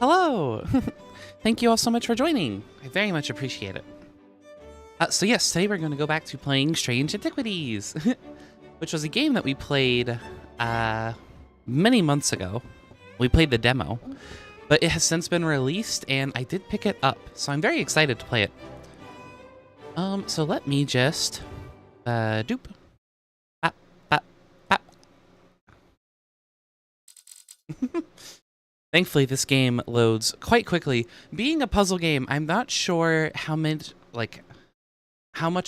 Hello! Thank you all so much for joining. I very much appreciate it. So yes, today we're going to go back to playing Strange Antiquities, which was a game that we played many months ago. We played the demo, but it has since been released, and I did pick it up, so I'm very excited to play it. So let me just doop. Bop, bop, bop. Thankfully, this game loads quite quickly. Being a puzzle game, I'm not sure how much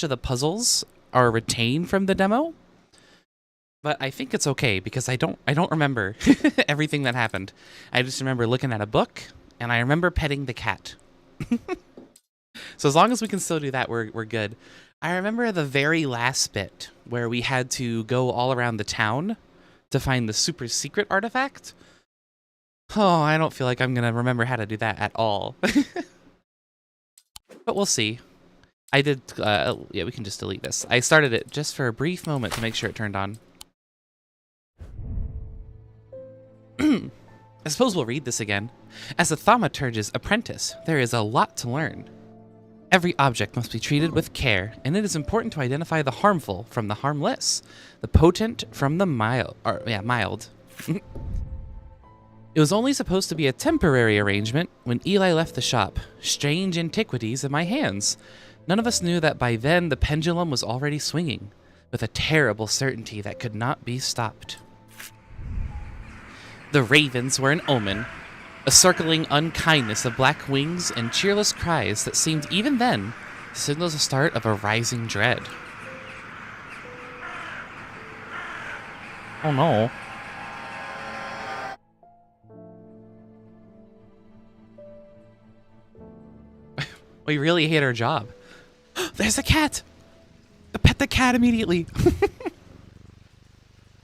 of the puzzles are retained from the demo, but I think it's okay because I don't remember everything that happened. I just remember looking at a book and I remember petting the cat. So as long as we can still do that, we're good. I remember the very last bit where we had to go all around the town to find the super secret artifact. Oh, I don't feel like I'm going to remember how to do that at all. But we'll see. I did, yeah, we can just delete this. I started it just for a brief moment to make sure it turned on. I suppose we'll read this again. As a thaumaturge's apprentice, there is a lot to learn. Every object must be treated with care, and it is important to identify the harmful from the harmless, the potent from the mild. It was only supposed to be a temporary arrangement when Eli left the shop. Strange Antiquities in my hands. None of us knew that by then the pendulum was already swinging, with a terrible certainty that could not be stopped. The ravens were an omen, a circling unkindness of black wings and cheerless cries that seemed even then to signal the start of a rising dread. Oh no. We really hate our job. There's a cat! Pet the cat immediately.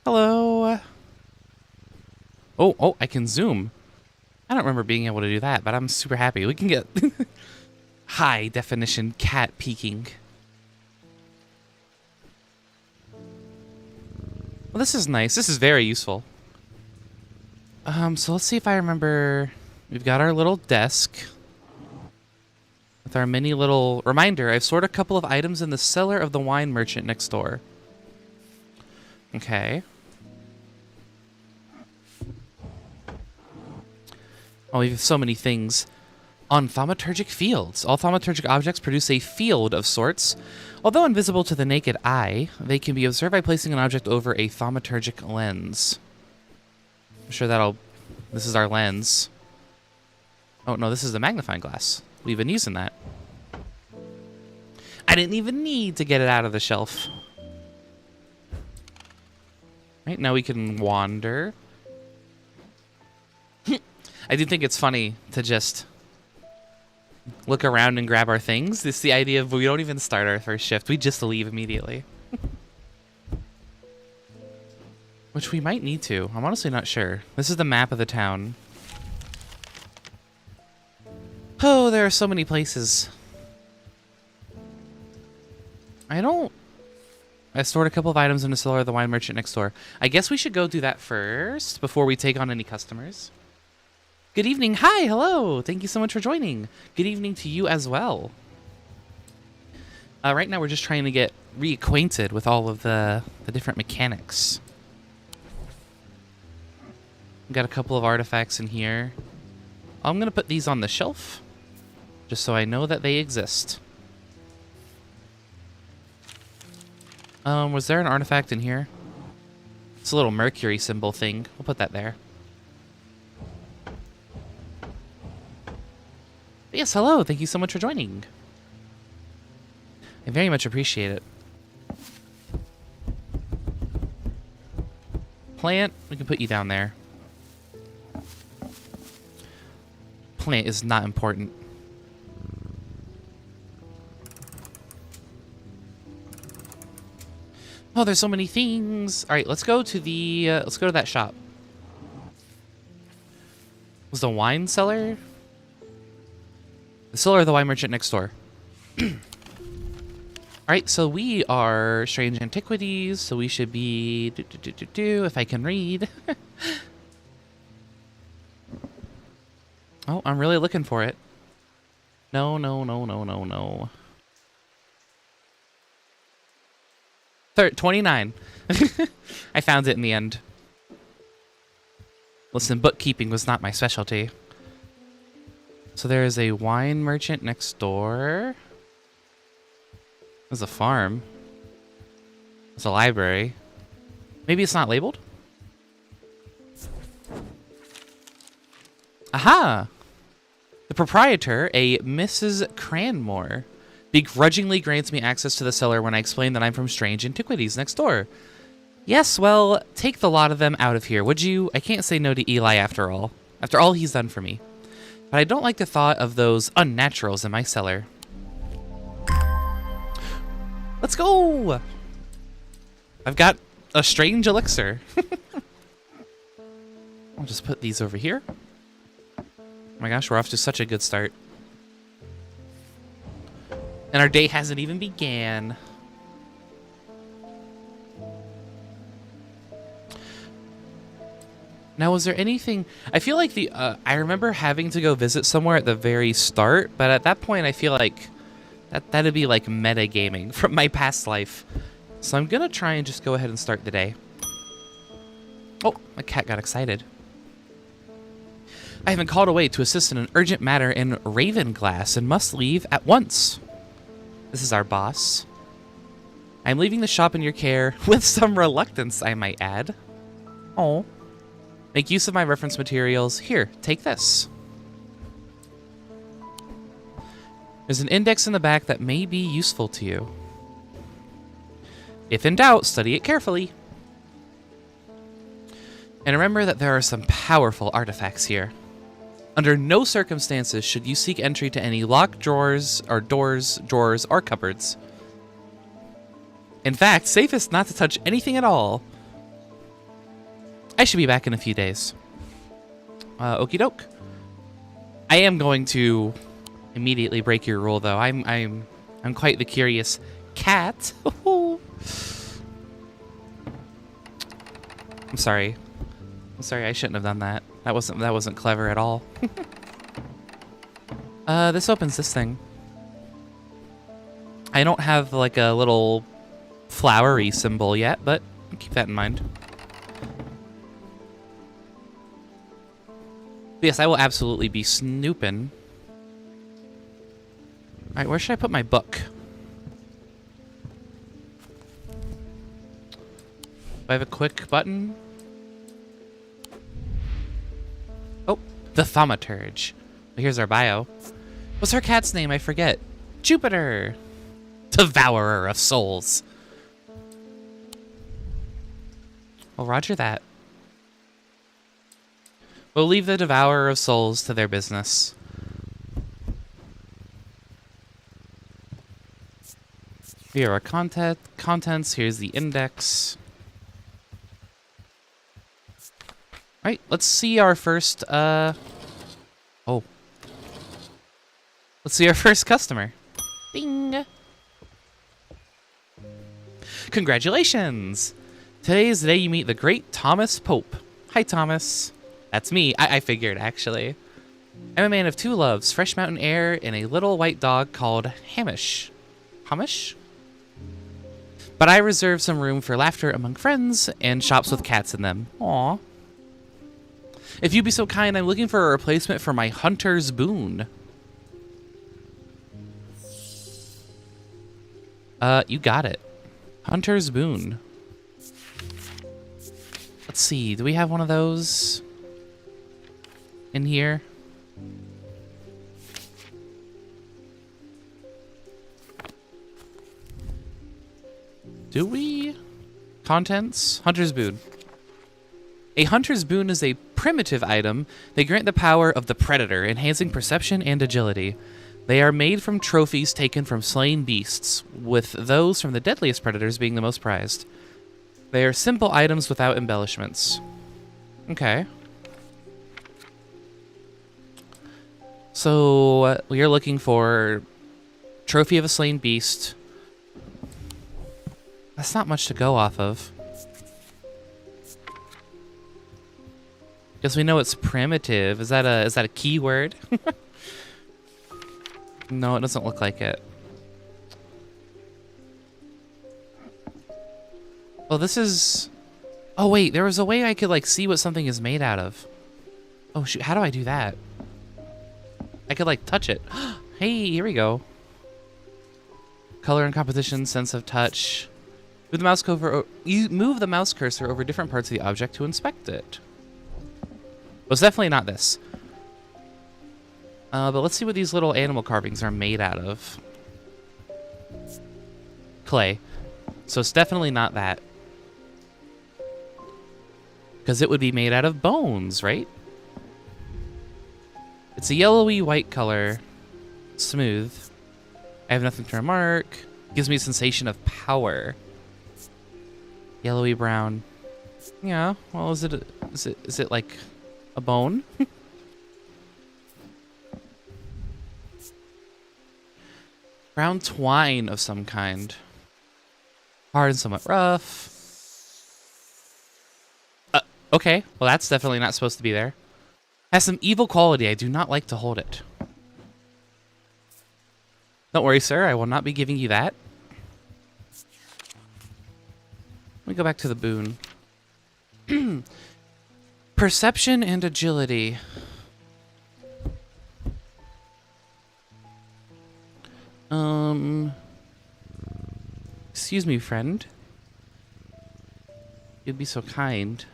Hello. Oh, I can zoom. I don't remember being able to do that, but I'm super happy. We can get high definition cat peeking. Well, this is nice. This is very useful. So let's see if I remember. We've got our little desk with our mini little reminder. I've stored a couple of items in the cellar of the wine merchant next door. Okay. Oh, we have so many things. On thaumaturgic fields. All thaumaturgic objects produce a field of sorts. Although invisible to the naked eye, they can be observed by placing an object over a thaumaturgic lens. I'm sure that'll... This is our lens. Oh, no, this is the magnifying glass. We've been using that. I didn't even need to get it out of the shelf. Right, now we can wander. I do think it's funny to just look around and grab our things. It's the idea of we don't even start our first shift. We just leave immediately. Which we might need to. I'm honestly not sure. This is the map of the town. Oh, there are so many places. I stored a couple of items in the cellar of the wine merchant next door. I guess we should go do that first before we take on any customers. Good evening. Hi, hello. Thank you so much for joining. Good evening to you as well. Right now we're just trying to get reacquainted with all of the different mechanics. We've got a couple of artifacts in here. I'm going to put these on the shelf, just so I know that they exist. Was there an artifact in here? It's a little Mercury symbol thing. We'll put that there. But yes, hello. Thank you so much for joining. I very much appreciate it. Plant, we can put you down there. Plant is not important. Oh, there's so many things. All right, let's go to the let's go to that shop. Was the wine cellar? The cellar of the wine merchant next door. All right, so we are Strange Antiquities, so we should be if I can read. Oh, I'm really looking for it. No. 29. I found it in the end. Listen, bookkeeping was not my specialty. So there is a wine merchant next door. There's a farm. There's a library. Maybe it's not labeled? Aha! The proprietor, a Mrs. Cranmore, begrudgingly grants me access to the cellar when I explain that I'm from strange Antiquities next door. Yes, well, take the lot of them out of here, would you? I can't say no to Eli after all. After all he's done for me. But I don't like the thought of those unnaturals in my cellar. Let's go! I've got a strange elixir. I'll just put these over here. Oh my gosh, we're off to such a good start. And our day hasn't even began. Now, was there anything... I feel like I remember having to go visit somewhere at the very start, but at that point I feel like that'd be like metagaming from my past life. So I'm gonna try and just go ahead and start the day. Oh, my cat got excited. I have been called away to assist in an urgent matter in Ravenglass and must leave at once. This is our boss. I'm leaving the shop in your care with some reluctance, I might add. Oh. Make use of my reference materials. Here, take this. There's an index in the back that may be useful to you. If in doubt, study it carefully. And remember that there are some powerful artifacts here. Under no circumstances should you seek entry to any locked drawers, or doors, drawers, or cupboards. In fact, safest not to touch anything at all. I should be back in a few days. Okie doke. I am going to immediately break your rule, though. I'm quite the curious cat. I'm sorry. I'm sorry. I shouldn't have done that. That wasn't clever at all. This opens this thing. I don't have like a little flowery symbol yet, but keep that in mind. But yes, I will absolutely be snooping. All right, where should I put my book? Do I have a quick button? Oh, the thaumaturge. Here's our bio. What's her cat's name? I forget. Jupiter. Devourer of souls. Well, roger that. We'll leave the Devourer of Souls to their business. Here are contents. Here's the index. All right, let's see our first... Let's see our first customer. Bing! Congratulations! Today is the day you meet the great Thomas Pope. Hi, Thomas. That's me. I figured, actually. I'm a man of two loves, fresh mountain air and a little white dog called Hamish. Hamish? But I reserve some room for laughter among friends and shops with cats in them. Aww. If you'd be so kind, I'm looking for a replacement for my hunter's boon. You got it. Hunter's boon. Let's see. Do we have one of those in here? Do we? Contents? Hunter's boon. A hunter's boon is a primitive item. They grant the power of the predator, enhancing perception and agility. They are made from trophies taken from slain beasts, with those from the deadliest predators being the most prized. They are simple items without embellishments. Okay. So, we are looking for trophy of a slain beast. That's not much to go off of. Guess we know it's primitive. Is that a keyword? No, it doesn't look like it. Well, this is... Oh, wait. There was a way I could, like, see what something is made out of. Oh, shoot. How do I do that? I could, like, touch it. Hey, here we go. Color and composition, sense of touch. Move the mouse cursor, you move the mouse cursor over different parts of the object to inspect it. Well, it's definitely not this. But let's see what these little animal carvings are made out of. Clay. So it's definitely not that. Because it would be made out of bones, right? It's a yellowy white color. Smooth. I have nothing to remark. Gives me a sensation of power. Yellowy brown. Yeah, well, is it like a bone? Brown twine of some kind. Hard and somewhat rough. Okay, well that's definitely not supposed to be there. Has some evil quality. I do not like to hold it. Don't worry, sir. I will not be giving you that. Let me go back to the boon. Perception and agility. Excuse me, friend. You'd be so kind.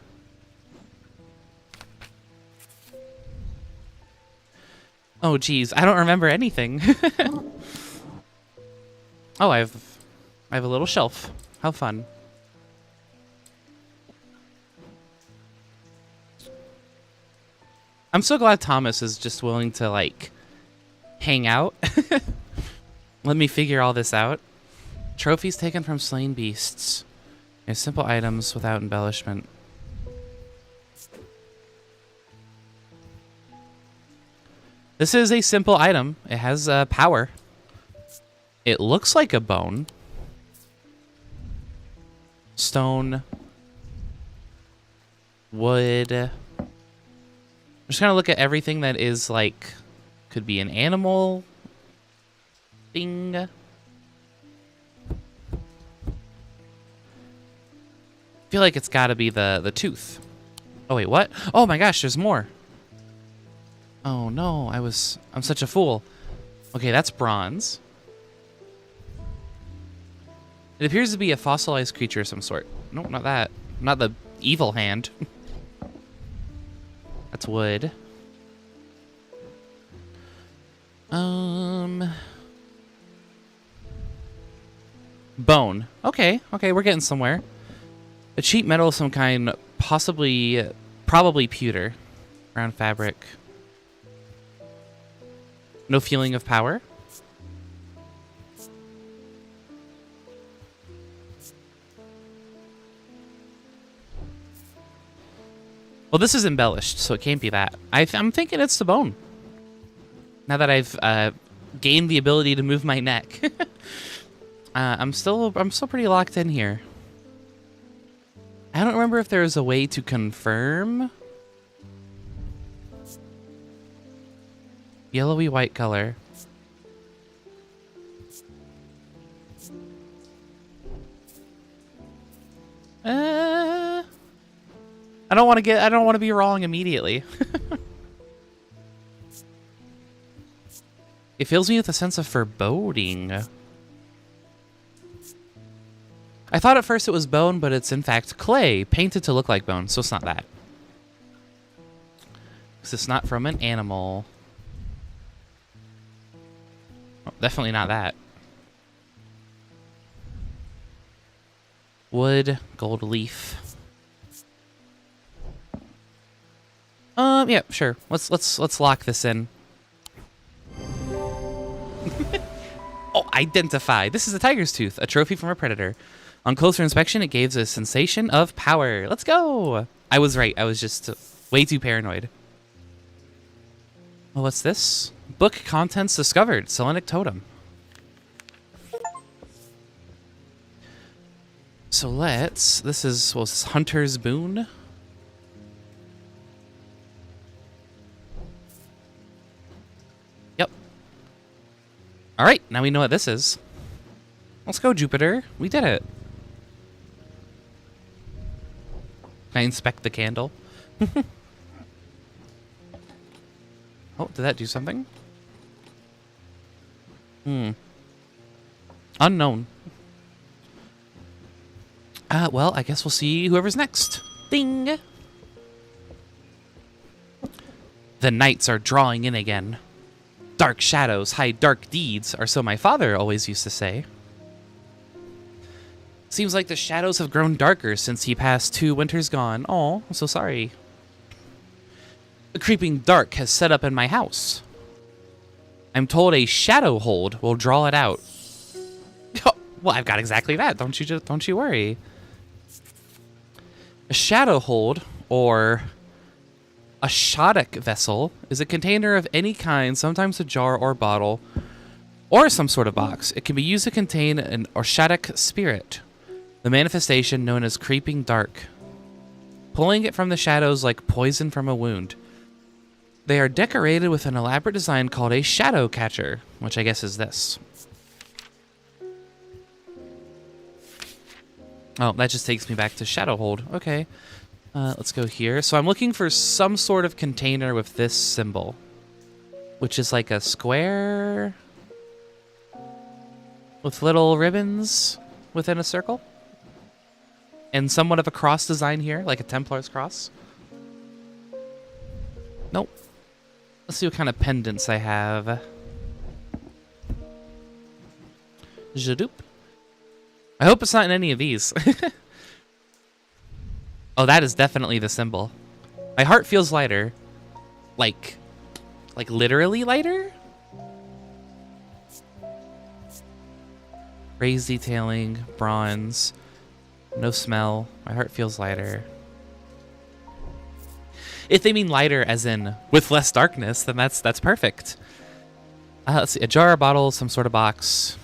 Oh, geez. I don't remember anything. Oh, I have a little shelf. How fun. I'm so glad Thomas is just willing to, like, hang out. Let me figure all this out. Trophies taken from slain beasts. And simple items without embellishment. This is a simple item. It has power. It looks like a bone. Stone. Wood. I'm just gonna look at everything that is like, could be an animal thing. I feel like it's gotta be the tooth. Oh wait, what? Oh my gosh, there's more. Oh no, I'm such a fool. Okay, that's bronze. It appears to be a fossilized creature of some sort. No, not that. Not the evil hand. That's wood. Bone. Okay, we're getting somewhere. A cheap metal of some kind, probably pewter. Brown fabric. No feeling of power. Well, this is embellished, so it can't be that. I'm thinking it's the bone. Now that I've gained the ability to move my neck, I'm still pretty locked in here. I don't remember if there's a way to confirm. Yellowy white color. I don't want to be wrong immediately. It fills me with a sense of foreboding. I thought at first it was bone, but it's in fact clay, painted to look like bone, so it's not that. Because it's not from an animal. Oh, definitely not that. Wood, gold leaf. Yeah, sure. Let's lock this in. Oh, identify. This is a tiger's tooth, a trophy from a predator. On closer inspection, it gives a sensation of power. Let's go. I was right. I was just way too paranoid. Well, what's this? Book contents discovered. Selenic totem. So this is Hunter's boon. All right, now we know what this is. Let's go, Jupiter. We did it. Can I inspect the candle? Oh, did that do something? Unknown. Well, I guess we'll see whoever's next. Ding! The nights are drawing in again. Dark shadows hide dark deeds, or so my father always used to say. Seems like the shadows have grown darker since he passed 2 winters gone. Oh, I'm so sorry. A creeping dark has set up in my house. I'm told a shadow hold will draw it out. Well, I've got exactly that. Don't you worry. A shadow hold, or a shodok vessel, is a container of any kind, sometimes a jar or bottle, or some sort of box. It can be used to contain an shodok spirit, the manifestation known as creeping dark, pulling it from the shadows like poison from a wound. They are decorated with an elaborate design called a shadow catcher, which I guess is this. Oh, that just takes me back to shadow hold. Okay. Let's go here. So I'm looking for some sort of container with this symbol, which is like a square with little ribbons within a circle, and somewhat of a cross design here, like a Templar's cross. Nope. Let's see what kind of pendants I have. Jadoop. I hope it's not in any of these. Oh, that is definitely the symbol. My heart feels lighter. Like literally lighter? Raised detailing, bronze, no smell. My heart feels lighter. If they mean lighter as in with less darkness, then that's perfect. Let's see, a jar, a bottle, some sort of box.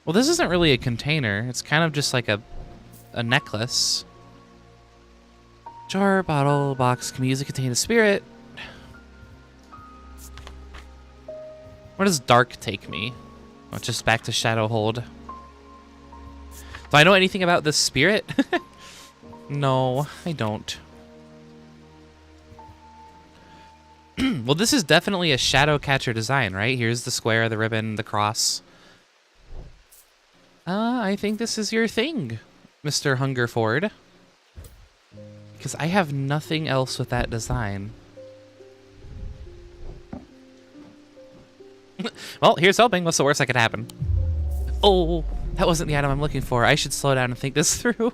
Well, this isn't really a container. It's kind of just like a necklace. Jar, bottle, box can be used to contain a spirit. Where does dark take me? Oh, just back to shadow hold. Do I know anything about this spirit? No, I don't. Well, this is definitely a shadow catcher design, right? Here's the square, the ribbon, the cross. I think this is your thing, Mr. Hungerford. Because I have nothing else with that design. Well, here's hoping. What's the worst that could happen? Oh, that wasn't the item I'm looking for. I should slow down and think this through.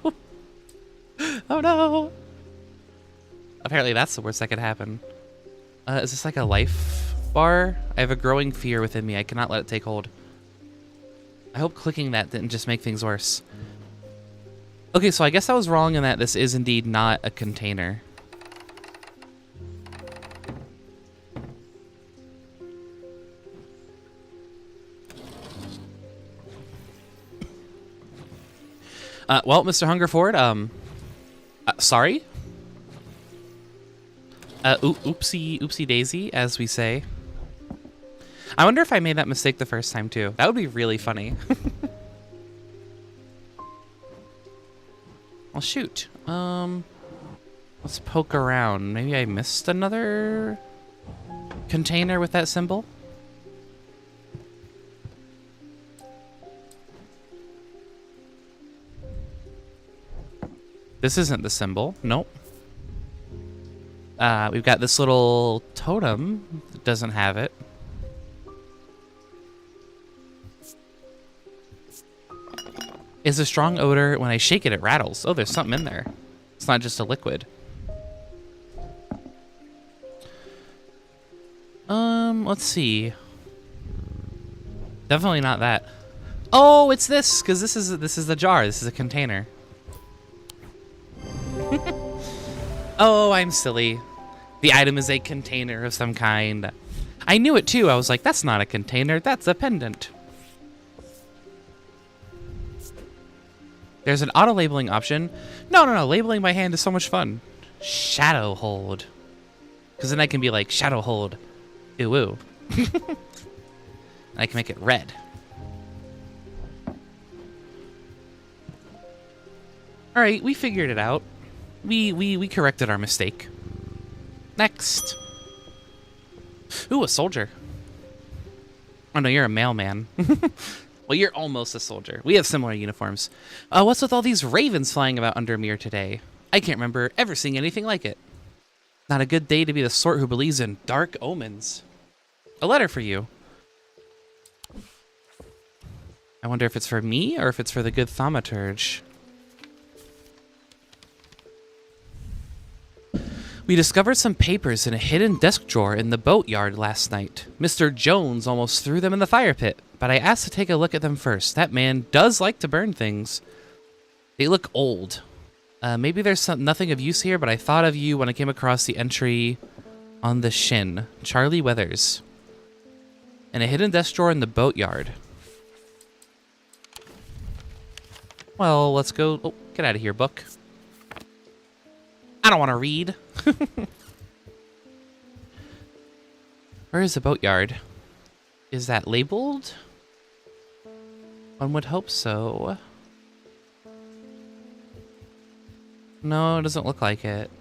Oh no. Apparently that's the worst that could happen. Is this like a life bar? I have a growing fear within me. I cannot let it take hold. I hope clicking that didn't just make things worse. Okay, so I guess I was wrong in that this is indeed not a container. Well, Mr. Hungerford, sorry? Oopsie daisy, as we say. I wonder if I made that mistake the first time, too. That would be really funny. Well, shoot. Let's poke around. Maybe I missed another container with that symbol? This isn't the symbol. Nope. We've got this little totem that doesn't have it. Is a strong odor. When I shake it, it rattles. Oh, there's something in there. It's not just a liquid. Let's see. Definitely not that. Oh, it's this, because this is the jar. This is a container. Oh, I'm silly. The item is a container of some kind. I knew it too. I was like, that's not a container. That's a pendant. There's an auto-labeling option. No. Labeling by hand is so much fun. Shadow hold. Because then I can be like, shadow hold. Ooh, ooh. And I can make it red. All right, we figured it out. We corrected our mistake. Next. Ooh, a soldier. Oh no, you're a mailman. Well, you're almost a soldier. We have similar uniforms. What's with all these ravens flying about under Mir today? I can't remember ever seeing anything like it. Not a good day to be the sort who believes in dark omens. A letter for you. I wonder if it's for me or if it's for the good thaumaturge. We discovered some papers in a hidden desk drawer in the boatyard last night. Mr. Jones almost threw them in the fire pit, but I asked to take a look at them first. That man does like to burn things. They look old. Maybe there's nothing of use here, but I thought of you when I came across the entry on the shin. Charlie Weathers. In a hidden desk drawer in the boatyard. Well, let's go. Oh, get out of here, book. I don't want to read. Where is the boatyard? Is that labeled? One would hope so. No, it doesn't look like it.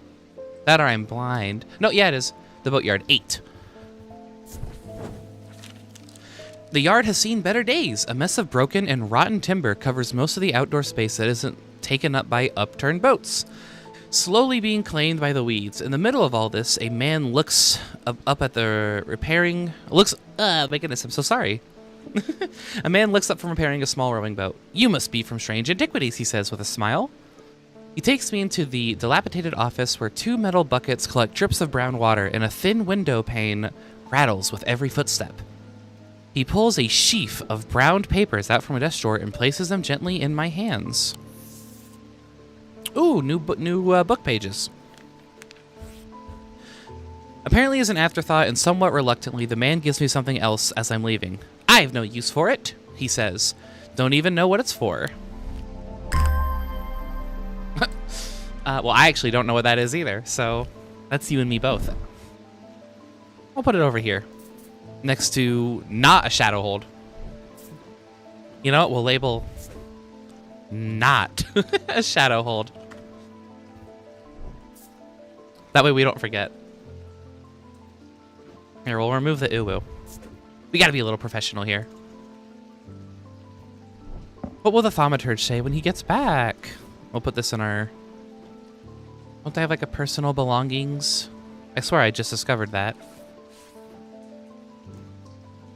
That or I'm blind. No, yeah, it is. The boatyard 8. The yard has seen better days. A mess of broken and rotten timber covers most of the outdoor space that isn't taken up by upturned boats. Slowly being claimed by the weeds. In the middle of all this, a man looks up at the repairing... my goodness, I'm so sorry. A man looks up from repairing a small rowing boat. You must be from Strange Antiquities, he says with a smile. He takes me into the dilapidated office where 2 metal buckets collect drips of brown water and a thin window pane rattles with every footstep. He pulls a sheaf of browned papers out from a desk drawer and places them gently in my hands. Ooh, new book pages. Apparently as an afterthought and somewhat reluctantly, the man gives me something else as I'm leaving. I have no use for it, he says. Don't even know what it's for. Well, I actually don't know what that is either, so that's you and me both. I'll put it over here, next to not a shadow hold. You know what? We'll label not a shadow hold. That way we don't forget. Here, we'll remove the uwu. We gotta be a little professional here. What will the thaumaturge say when he gets back? We'll put this in our... Don't I have like a personal belongings? I swear I just discovered that.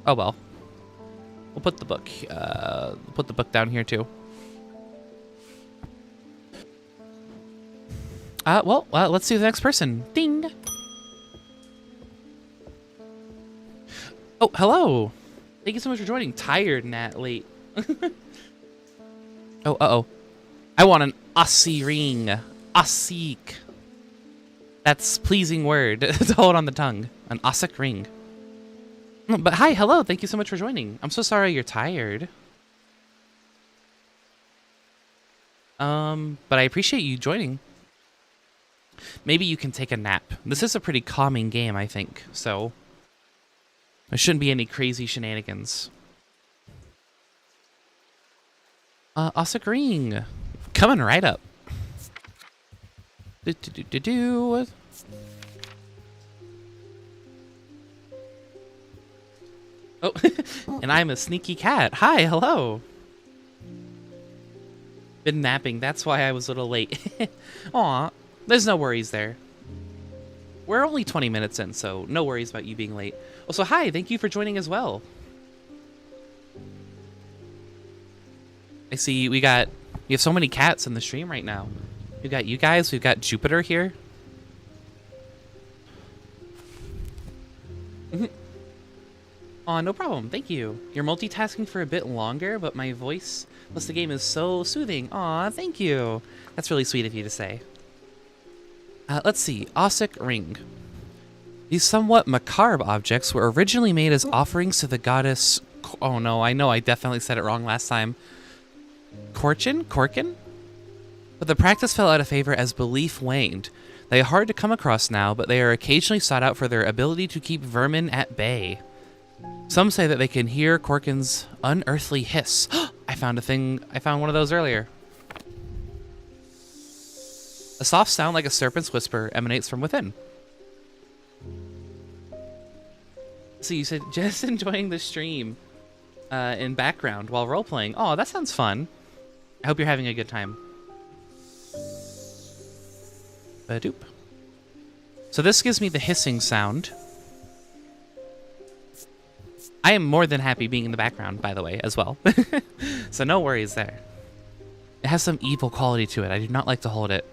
Oh well. We'll put the book down here too. Well, let's see the next person. Ding. Oh, hello. Thank you so much for joining. Tired, Nat, late. Oh, uh-oh. I want an Aussie ring. Aussie. That's pleasing word to hold on the tongue. An Aussie ring. But hi, hello. Thank you so much for joining. I'm so sorry you're tired. But I appreciate you joining. Maybe you can take a nap. This is a pretty calming game, I think. So there shouldn't be any crazy shenanigans. Aussie ring. Coming right up. Oh, and I'm a sneaky cat. Hi, hello. Been napping. That's why I was a little late. Aw, there's no worries there. We're only 20 minutes in, so no worries about you being late. Also, hi, thank you for joining as well. I see we have so many cats in the stream right now. We've got you guys, we've got Jupiter here. Aw, no problem, thank you. You're multitasking for a bit longer, but my voice plus the game is so soothing. Aw, thank you. That's really sweet of you to say. Let's see, Osik Ring. These somewhat macabre objects were originally made as offerings to the goddess... Oh no, I know I definitely said it wrong last time. Korkin? But the practice fell out of favor as belief waned. They are hard to come across now, but they are occasionally sought out for their ability to keep vermin at bay. Some say that they can hear Corkin's unearthly hiss. I found one of those earlier. A soft sound like a serpent's whisper emanates from within. So you said just enjoying the stream in background while role-playing. Oh, that sounds fun. I hope you're having a good time. Ba-doop. So this gives me the hissing sound. I am more than happy being in the background, by the way, as well. So no worries there. It has some evil quality to it. I do not like to hold it.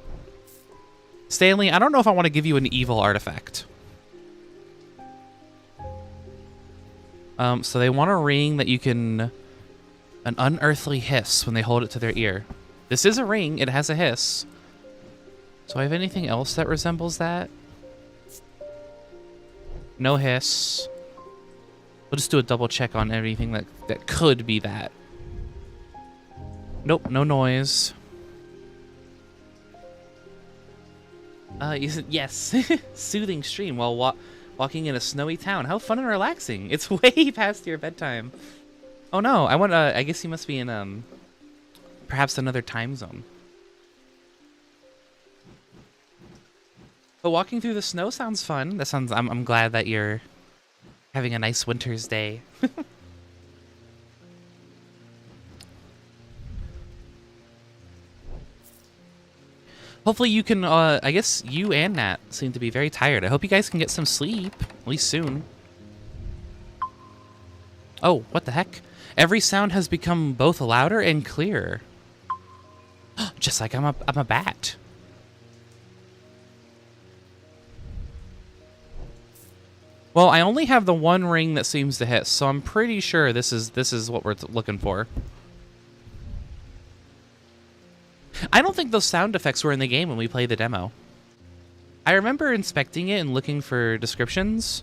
Stanley, I don't know if I want to give you an evil artifact. So they want a ring that you can... An unearthly hiss when they hold it to their ear. This is a ring. It has a hiss. So I have anything else that resembles that? No hiss. We'll just do a double check on everything that could be that. Nope, no noise. You said, yes. Soothing stream while walking in a snowy town. How fun and relaxing. It's way past your bedtime. Oh no, I guess you must be in perhaps another time zone. But walking through the snow sounds fun. I'm glad that you're having a nice winter's day. Hopefully you can, I guess you and Nat seem to be very tired. I hope you guys can get some sleep, at least soon. Oh, what the heck? Every sound has become both louder and clearer. Just like I'm a bat. Well, I only have the one ring that seems to hiss, so I'm pretty sure this is what we're looking for. I don't think those sound effects were in the game when we played the demo. I remember inspecting it and looking for descriptions,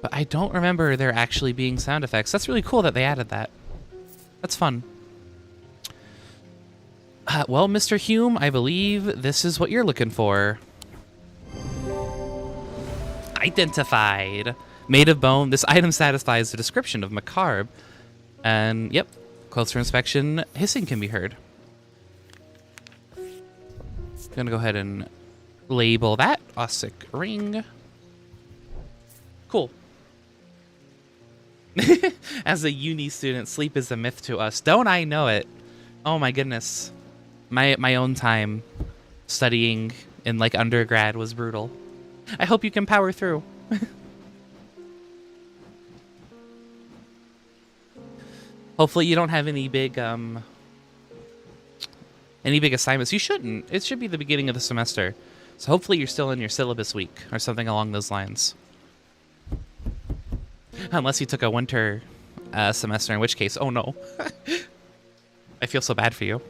but I don't remember there actually being sound effects. That's really cool that they added that. That's fun. Well, Mr. Hume, I believe this is what you're looking for. Identified. Made of bone, this item satisfies the description of macabre. And, yep, closer inspection, hissing can be heard. Gonna go ahead and label that Ossic ring. Cool. As a uni student, sleep is a myth to us. Don't I know it? Oh my goodness. My own time studying in like undergrad was brutal. I hope you can power through. Hopefully you don't have any big assignments. You shouldn't. It should be the beginning of the semester. So hopefully you're still in your syllabus week or something along those lines. Unless you took a winter semester, in which case, oh no. I feel so bad for you.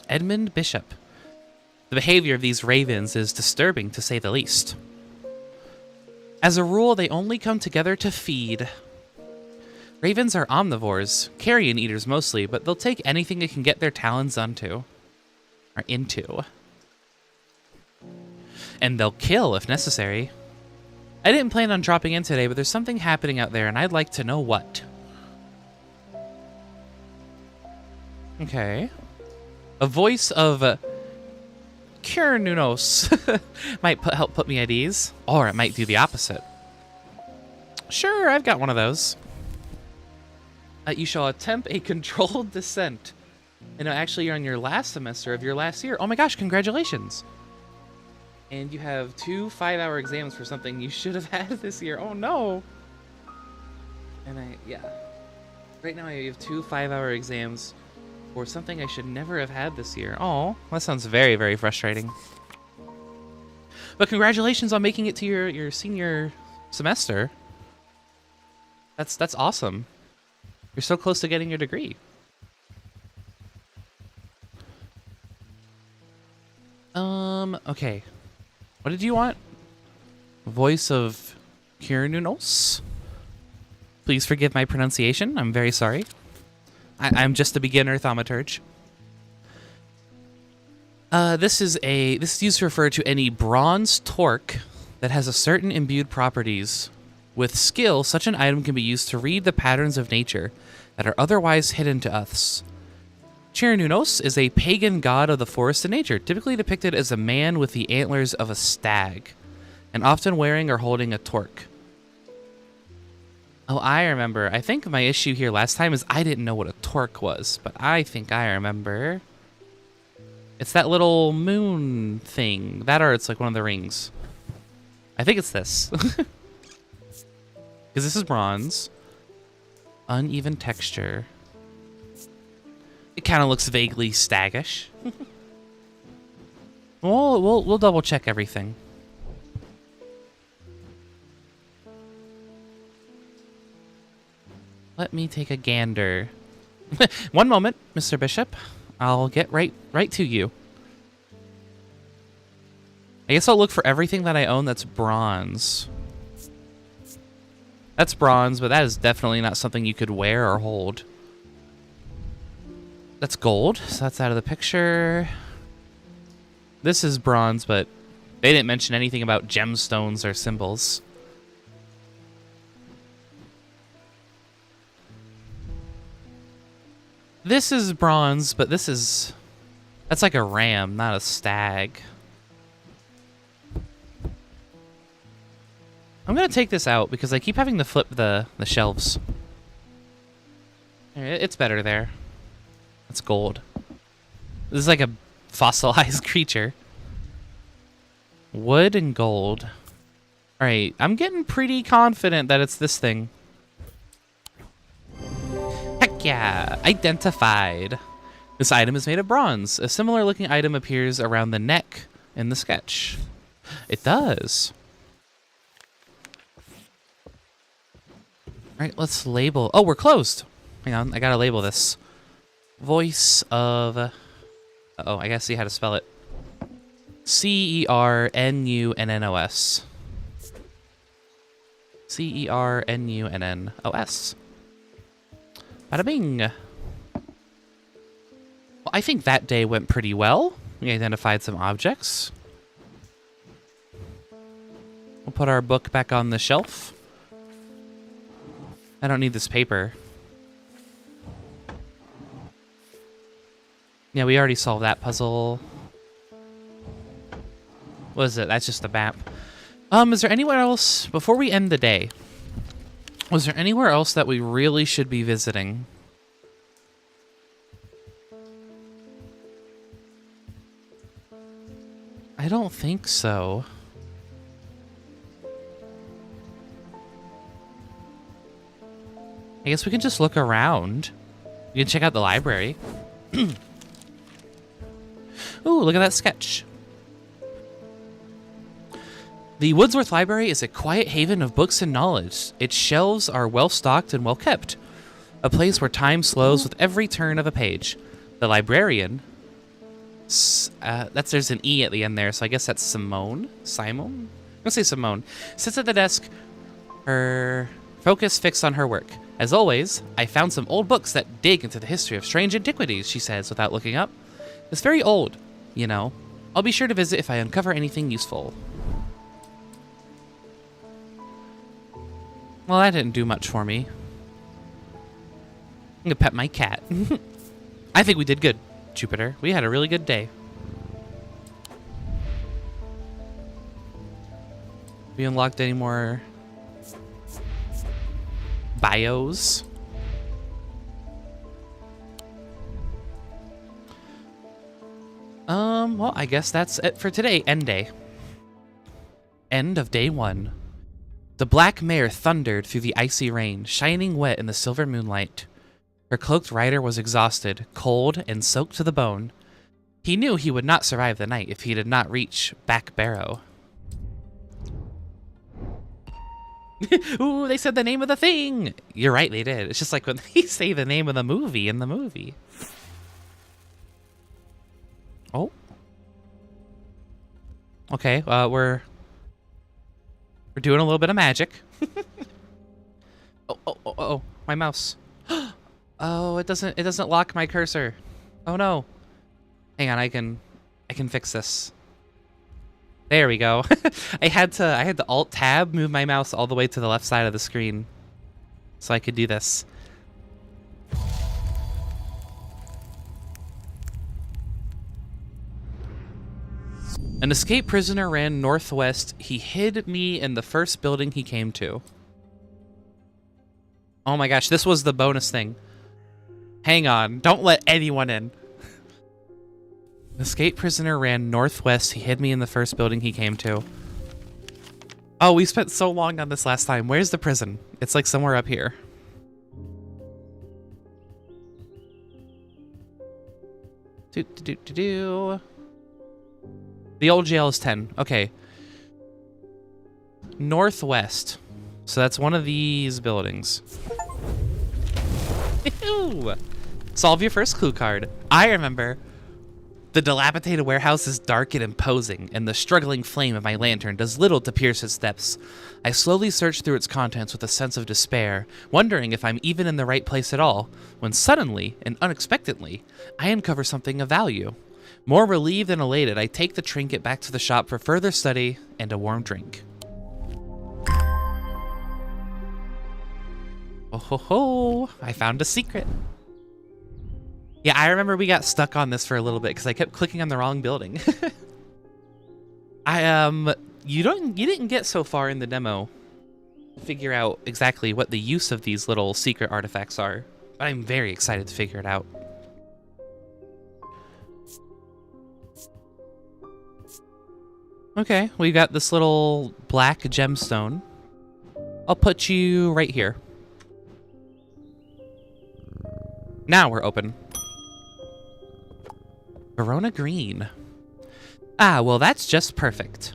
Edmund Bishop. The behavior of these ravens is disturbing, to say the least. As a rule, they only come together to feed. Ravens are omnivores, carrion eaters mostly, but they'll take anything they can get their talons onto. Or into. And they'll kill if necessary. I didn't plan on dropping in today, but there's something happening out there, and I'd like to know what. Okay. A voice of Kiernunos might help put me at ease, or it might do the opposite. Sure, I've got one of those. You shall attempt a controlled descent. And actually, you're on your last semester of your last year. Oh my gosh, congratulations. And you have 2 5-hour exams for something you should have had this year. Oh no. And yeah. Right now I have 2 5-hour exams for something I should never have had this year. Oh, that sounds very, very frustrating. But congratulations on making it to your senior semester. That's awesome. You're so close to getting your degree. Okay. What did you want? Voice of Kiernunos? Please forgive my pronunciation. I'm very sorry. I'm just a beginner thaumaturge. This is used to refer to any bronze torque that has a certain imbued properties. With skill, such an item can be used to read the patterns of nature that are otherwise hidden to us. Chirinunos is a pagan god of the forest and nature, typically depicted as a man with the antlers of a stag, and often wearing or holding a torque. Oh, I remember. I think my issue here last time is I didn't know what a torque was, but I think I remember. It's that little moon thing. That or it's like one of the rings. I think it's this. Because this is bronze. Uneven texture. It kind of looks vaguely staggish. We'll double check everything. Let me take a gander. One moment, Mr. Bishop. I'll get right to you. I guess I'll look for everything that I own that's bronze. That's bronze, but that is definitely not something you could wear or hold. That's gold, so that's out of the picture. This is bronze, but they didn't mention anything about gemstones or symbols. This is bronze, but that's like a ram, not a stag. I'm gonna take this out because I keep having to flip the shelves. It's better there. That's gold. This is like a fossilized creature. Wood and gold. Alright, I'm getting pretty confident that it's this thing. Heck yeah! Identified! This item is made of bronze. A similar looking item appears around the neck in the sketch. It does. Alright, let's label. Oh, we're closed! Hang on, I gotta label this. Voice of... Uh-oh, I gotta see how to spell it. C-E-R-N-U-N-N-O-S. C-E-R-N-U-N-N-O-S. Bada bing! Well, I think that day went pretty well. We identified some objects. We'll put our book back on the shelf. I don't need this paper. Yeah, we already solved that puzzle. What is it? That's just a map. Is there anywhere else, before we end the day, was there anywhere else that we really should be visiting? I don't think so. I guess we can just look around. You can check out the library. Ooh, look at that sketch. The Woodsworth Library is a quiet haven of books and knowledge. Its shelves are well-stocked and well-kept. A place where time slows with every turn of a page. The librarian... there's an E at the end there, so I guess that's Simone? Simone? I'm gonna say Simone. Sits at the desk, her focus fixed on her work. As always, I found some old books that dig into the history of strange antiquities, she says without looking up. It's very old, you know. I'll be sure to visit if I uncover anything useful. Well, that didn't do much for me. I'm gonna pet my cat. I think we did good, Jupiter. We had a really good day. We unlocked any more bios? Well, I guess that's it for today. End day. End of day 1. The black mare thundered through the icy rain, shining wet in the silver moonlight. Her cloaked rider was exhausted, cold, and soaked to the bone. He knew he would not survive the night if he did not reach Back Barrow. Ooh, they said the name of the thing! You're right, they did. It's just like when they say the name of the movie in the movie. Oh. Okay, we're doing a little bit of magic. Oh, my mouse. Oh, it doesn't lock my cursor. Oh no. Hang on, I can fix this. There we go. I had to Alt Tab move my mouse all the way to the left side of the screen so I could do this. An escaped prisoner ran northwest. He hid me in the first building he came to. Oh my gosh, this was the bonus thing. Hang on, don't let anyone in. Escaped prisoner ran northwest. He hid me in the first building he came to. Oh, we spent so long on this last time. Where's the prison? It's like somewhere up here. The old jail is 10. Okay. Northwest. So that's one of these buildings. Ew. Solve your first clue card. I remember. The dilapidated warehouse is dark and imposing, and the struggling flame of my lantern does little to pierce its depths. I slowly search through its contents with a sense of despair, wondering if I'm even in the right place at all, when suddenly, and unexpectedly, I uncover something of value. More relieved than elated, I take the trinket back to the shop for further study and a warm drink. Oh ho ho! I found a secret. Yeah, I remember we got stuck on this for a little bit because I kept clicking on the wrong building. You didn't get so far in the demo to figure out exactly what the use of these little secret artifacts are, but I'm very excited to figure it out. Okay, we got this little black gemstone. I'll put you right here. Now we're open. Verona Green. Ah, well, that's just perfect.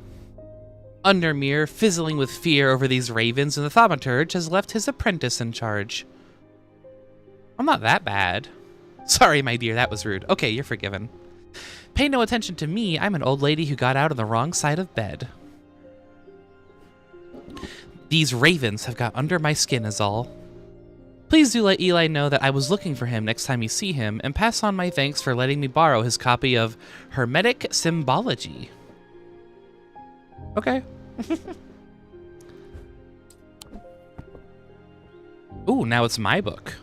Undermere, fizzling with fear over these ravens, and the thaumaturge has left his apprentice in charge. I'm not that bad. Sorry, my dear, that was rude. Okay, you're forgiven. Pay no attention to me. I'm an old lady who got out on the wrong side of bed. These ravens have got under my skin is all. Please do let Eli know that I was looking for him next time you see him, and pass on my thanks for letting me borrow his copy of Hermetic Symbology. Okay. Ooh, now it's my book.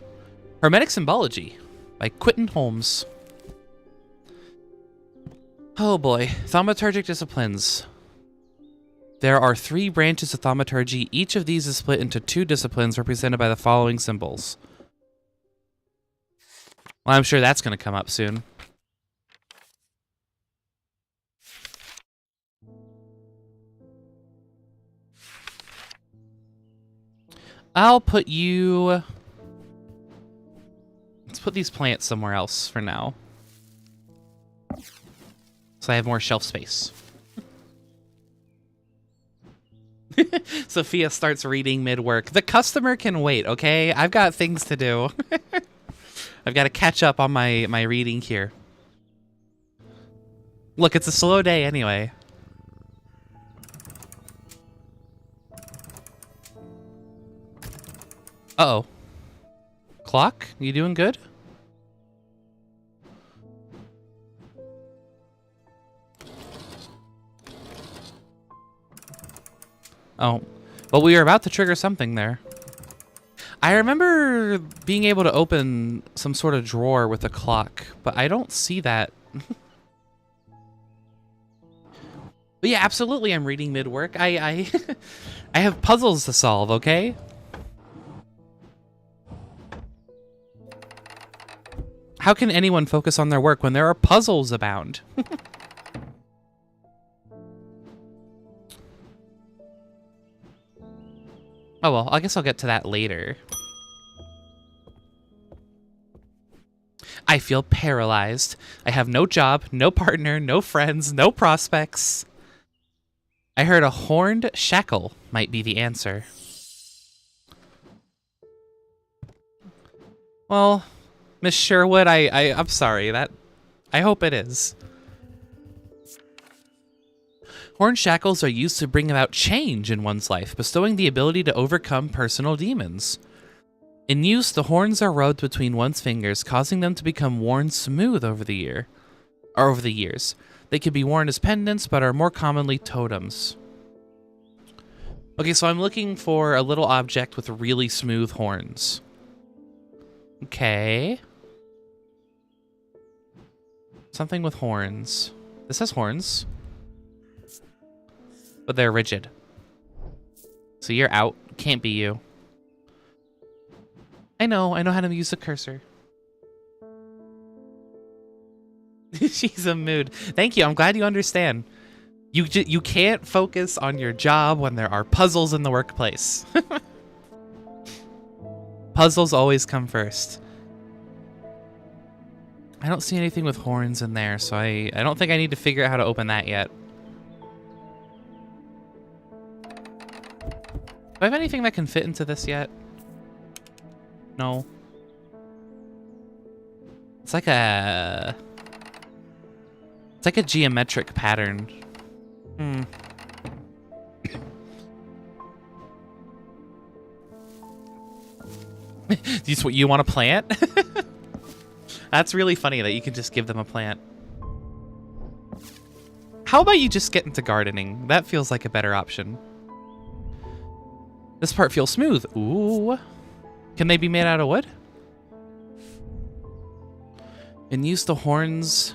Hermetic Symbology by Quentin Holmes. Oh boy, thaumaturgic disciplines. There are 3 branches of thaumaturgy. Each of these is split into 2 disciplines represented by the following symbols. Well, I'm sure that's going to come up soon. I'll put you... Let's put these plants somewhere else for now, so I have more shelf space. Sophia starts reading mid-work. The customer can wait, okay? I've got things to do. I've got to catch up on my reading here. Look, it's a slow day anyway. Uh-oh. Clock, you doing good? Oh, well, we were about to trigger something there. I remember being able to open some sort of drawer with a clock, but I don't see that. But yeah, absolutely, I'm reading mid-work. I have puzzles to solve, okay? How can anyone focus on their work when there are puzzles abound? Oh well, I guess I'll get to that later. I feel paralyzed. I have no job, no partner, no friends, no prospects. I heard a horned shackle might be the answer. Well, Miss Sherwood, I'm sorry. I hope it is. Horned shackles are used to bring about change in one's life, bestowing the ability to overcome personal demons. In use, the horns are rubbed between one's fingers, causing them to become worn smooth over the year. or over the years. They can be worn as pendants, but are more commonly totems. Okay, so I'm looking for a little object with really smooth horns. Okay. Something with horns. This has horns. But they're rigid. So you're out. Can't be you. I know how to use the cursor. She's a mood. Thank you. I'm glad you understand. You can't focus on your job when there are puzzles in the workplace. Puzzles always come first. I don't see anything with horns in there, so I don't think I need to figure out how to open that yet. Do I have anything that can fit into this yet? No. It's like a geometric pattern. You want a plant? That's really funny that you can just give them a plant. How about you just get into gardening? That feels like a better option. This part feels smooth. Ooh. Can they be made out of wood? And use the horns.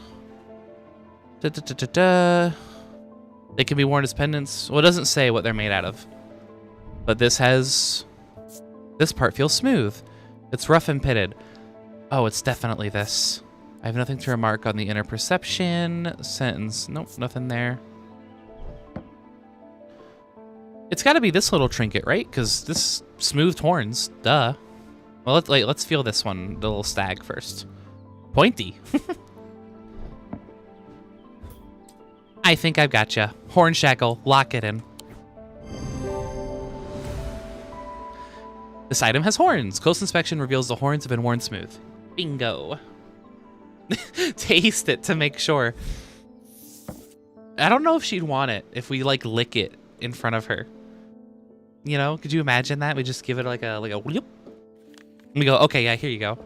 They can be worn as pendants. Well, it doesn't say what they're made out of. But this part feels smooth. It's rough and pitted. Oh, it's definitely this. I have nothing to remark on the inner perception. Sentence. Nope, nothing there. It's got to be this little trinket, right? Because this smoothed horns. Duh. Well, let's feel this one, the little stag first. Pointy. I think I've gotcha. Horn shackle. Lock it in. This item has horns. Close inspection reveals the horns have been worn smooth. Bingo. Taste it to make sure. I don't know if she'd want it if we like lick it in front of her. You know, could you imagine that? We just give it like a whoop. And we go, okay, yeah, here you go.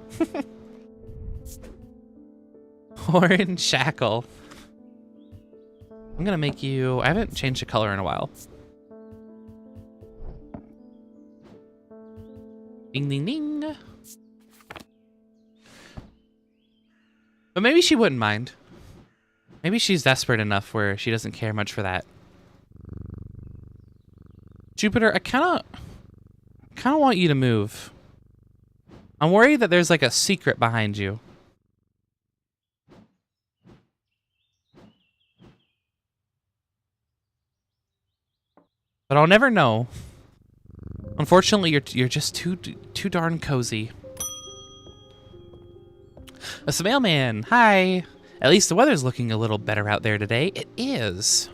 Horn shackle. I'm gonna make you, I haven't changed the color in a while. Ding, ding, ding. But maybe she wouldn't mind. Maybe she's desperate enough where she doesn't care much for that. Jupiter, I kind of want you to move. I'm worried that there's like a secret behind you. But I'll never know. Unfortunately, you're just too darn cozy. A mailman. Hi. At least the weather's looking a little better out there today. It is.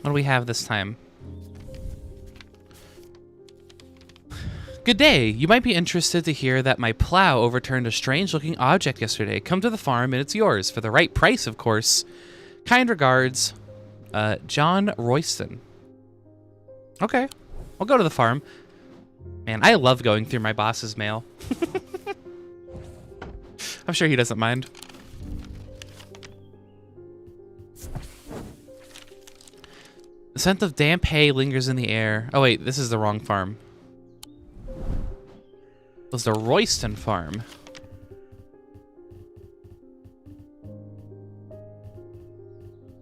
What do we have this time? Good day. You might be interested to hear that my plow overturned a strange-looking object yesterday. Come to the farm and it's yours for the right price, of course. Kind regards, John Royston. Okay, I'll go to the farm. Man, I love going through my boss's mail. I'm sure he doesn't mind. The scent of damp hay lingers in the air. Oh wait, this is the wrong farm. It was the Royston farm.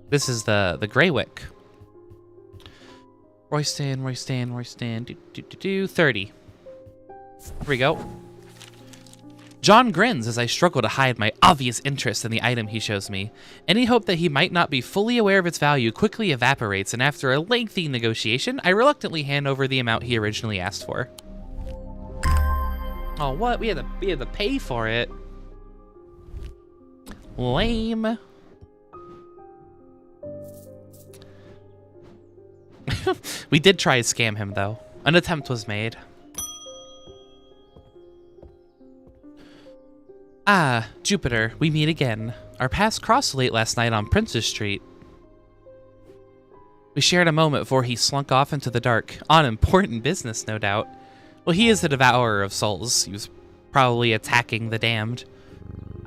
This is the Greywick. Royston. 30. Here we go. John grins as I struggle to hide my obvious interest in the item he shows me. Any hope that he might not be fully aware of its value quickly evaporates, and after a lengthy negotiation, I reluctantly hand over the amount he originally asked for. Oh, what? We had to pay for it. Lame. We did try to scam him, though. An attempt was made. Ah, Jupiter, we meet again. Our paths crossed late last night on Princess Street. We shared a moment before he slunk off into the dark. On important business, no doubt. Well, he is the devourer of souls. He was probably attacking the damned.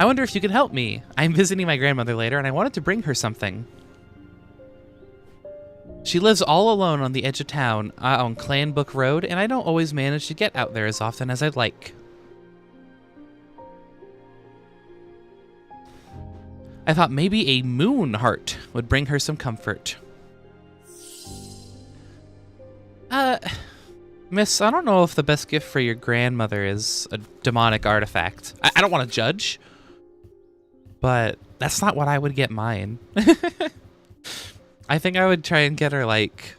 I wonder if you can help me. I'm visiting my grandmother later, and I wanted to bring her something. She lives all alone on the edge of town on Clanbook Road, and I don't always manage to get out there as often as I'd like. I thought maybe a moon heart would bring her some comfort. Miss, I don't know if the best gift for your grandmother is a demonic artifact. I don't want to judge, but that's not what I would get mine. I think I would try and get her like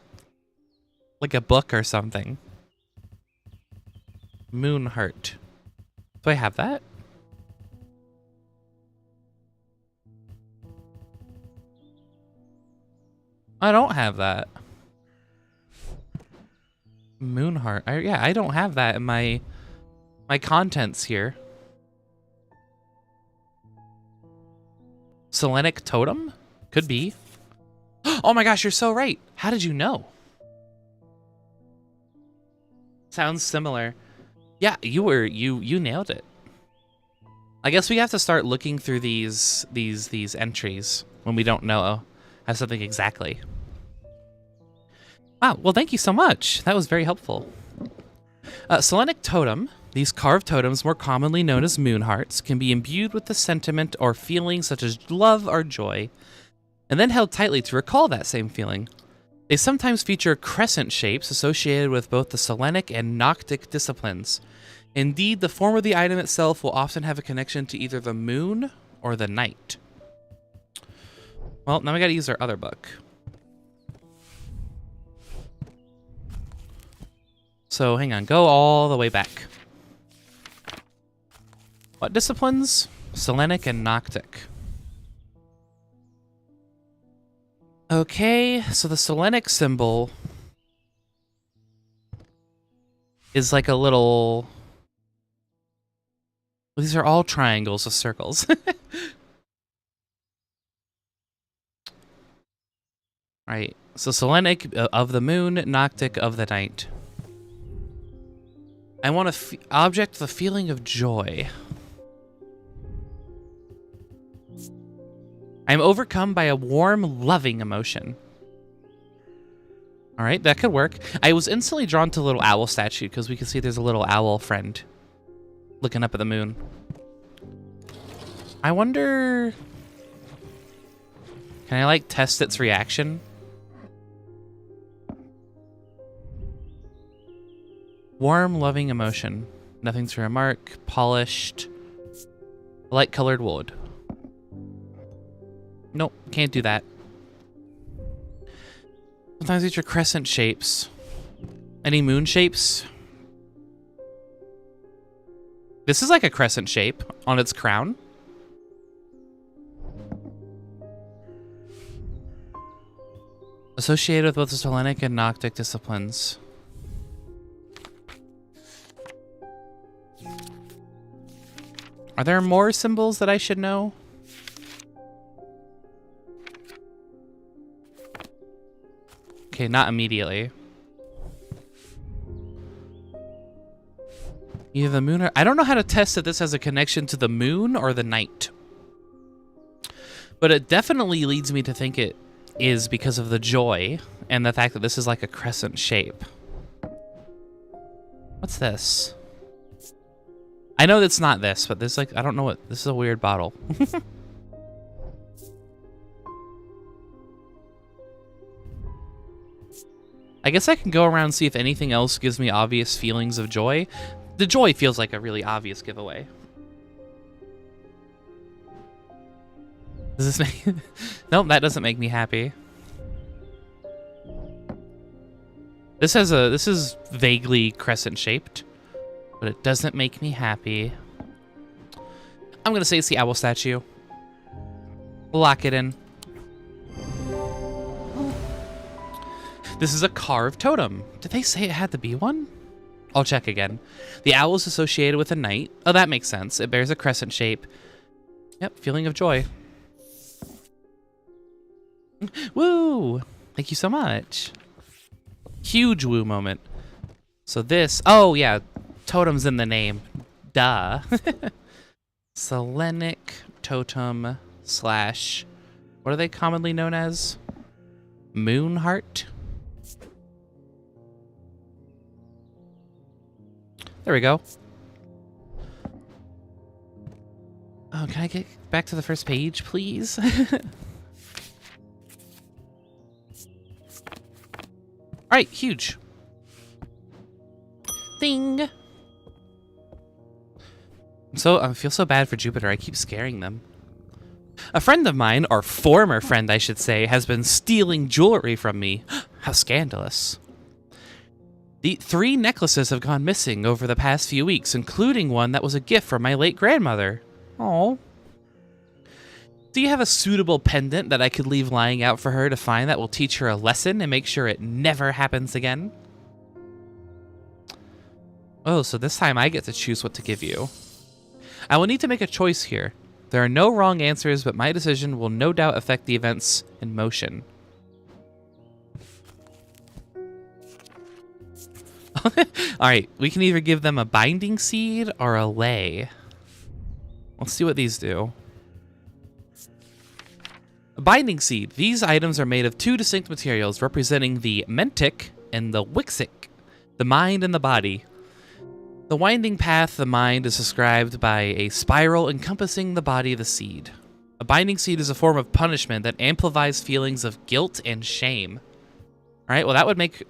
a book or something. Moon heart. Do I have that? I don't have that. Moonheart. Yeah, I don't have that in my contents here. Selenic totem? Could be. Oh my gosh, you're so right. How did you know? Sounds similar. Yeah, you nailed it. I guess we have to start looking through these entries when we don't know have something exactly. Wow, well, thank you so much. That was very helpful. Selenic totem, these carved totems, more commonly known as moon hearts, can be imbued with the sentiment or feeling such as love or joy, and then held tightly to recall that same feeling. They sometimes feature crescent shapes associated with both the Selenic and Noctic disciplines. Indeed, the form of the item itself will often have a connection to either the moon or the night. Well, now we gotta use our other book. So hang on, go all the way back. What disciplines? Selenic and Noctic. Okay, so the Selenic symbol is like a little... These are all triangles with circles. Right, so Selenic of the moon, Noctic of the night. I want to object the feeling of joy. I'm overcome by a warm, loving emotion. All right, that could work. I was instantly drawn to the little owl statue because we can see there's a little owl friend looking up at the moon. I wonder... Can I, like, test its reaction? Warm, loving emotion. Nothing to remark. Polished. Light-colored wood. Nope, can't do that. Sometimes these are crescent shapes. Any moon shapes? This is like a crescent shape on its crown. Associated with both the Selenic and Noctic disciplines. Are there more symbols that I should know? Okay, not immediately. Either the moon or... I don't know how to test that this has a connection to the moon or the night. But it definitely leads me to think it is because of the joy and the fact that this is like a crescent shape. What's this? I know that's not this, but this, like, I don't know what... This is a weird bottle. I guess I can go around and see if anything else gives me obvious feelings of joy. The joy feels like a really obvious giveaway. Does this make... Nope, that doesn't make me happy. This has a... This is vaguely crescent-shaped, but it doesn't make me happy. I'm gonna say it's the owl statue. Lock it in. This is a carved totem. Did they say it had to be one? I'll check again. The owl is associated with a knight. Oh, that makes sense. It bears a crescent shape. Yep, feeling of joy. Woo! Thank you so much. Huge woo moment. So this... Oh, yeah. Totem's in the name. Duh. Selenic totem slash, what are they commonly known as? Moon heart? There we go. Oh, can I get back to the first page, please? Alright, huge. Ding! I feel so bad for Jupiter. I keep scaring them. A friend of mine, or former friend I should say, has been stealing jewelry from me. How scandalous. The 3 necklaces have gone missing over the past few weeks, including one that was a gift from my late grandmother. Oh. Do you have a suitable pendant that I could leave lying out for her to find that will teach her a lesson and make sure it never happens again? Oh, so this time I get to choose what to give you. I will need to make a choice here. There are no wrong answers, but my decision will no doubt affect the events in motion. Alright, we can either give them a binding seed or a lei. Let's see what these do. A binding seed. These items are made of 2 distinct materials representing the mentic and the wixic, the mind and the body. The winding path, the mind, is described by a spiral encompassing the body of the seed. A binding seed is a form of punishment that amplifies feelings of guilt and shame. Alright, well that would make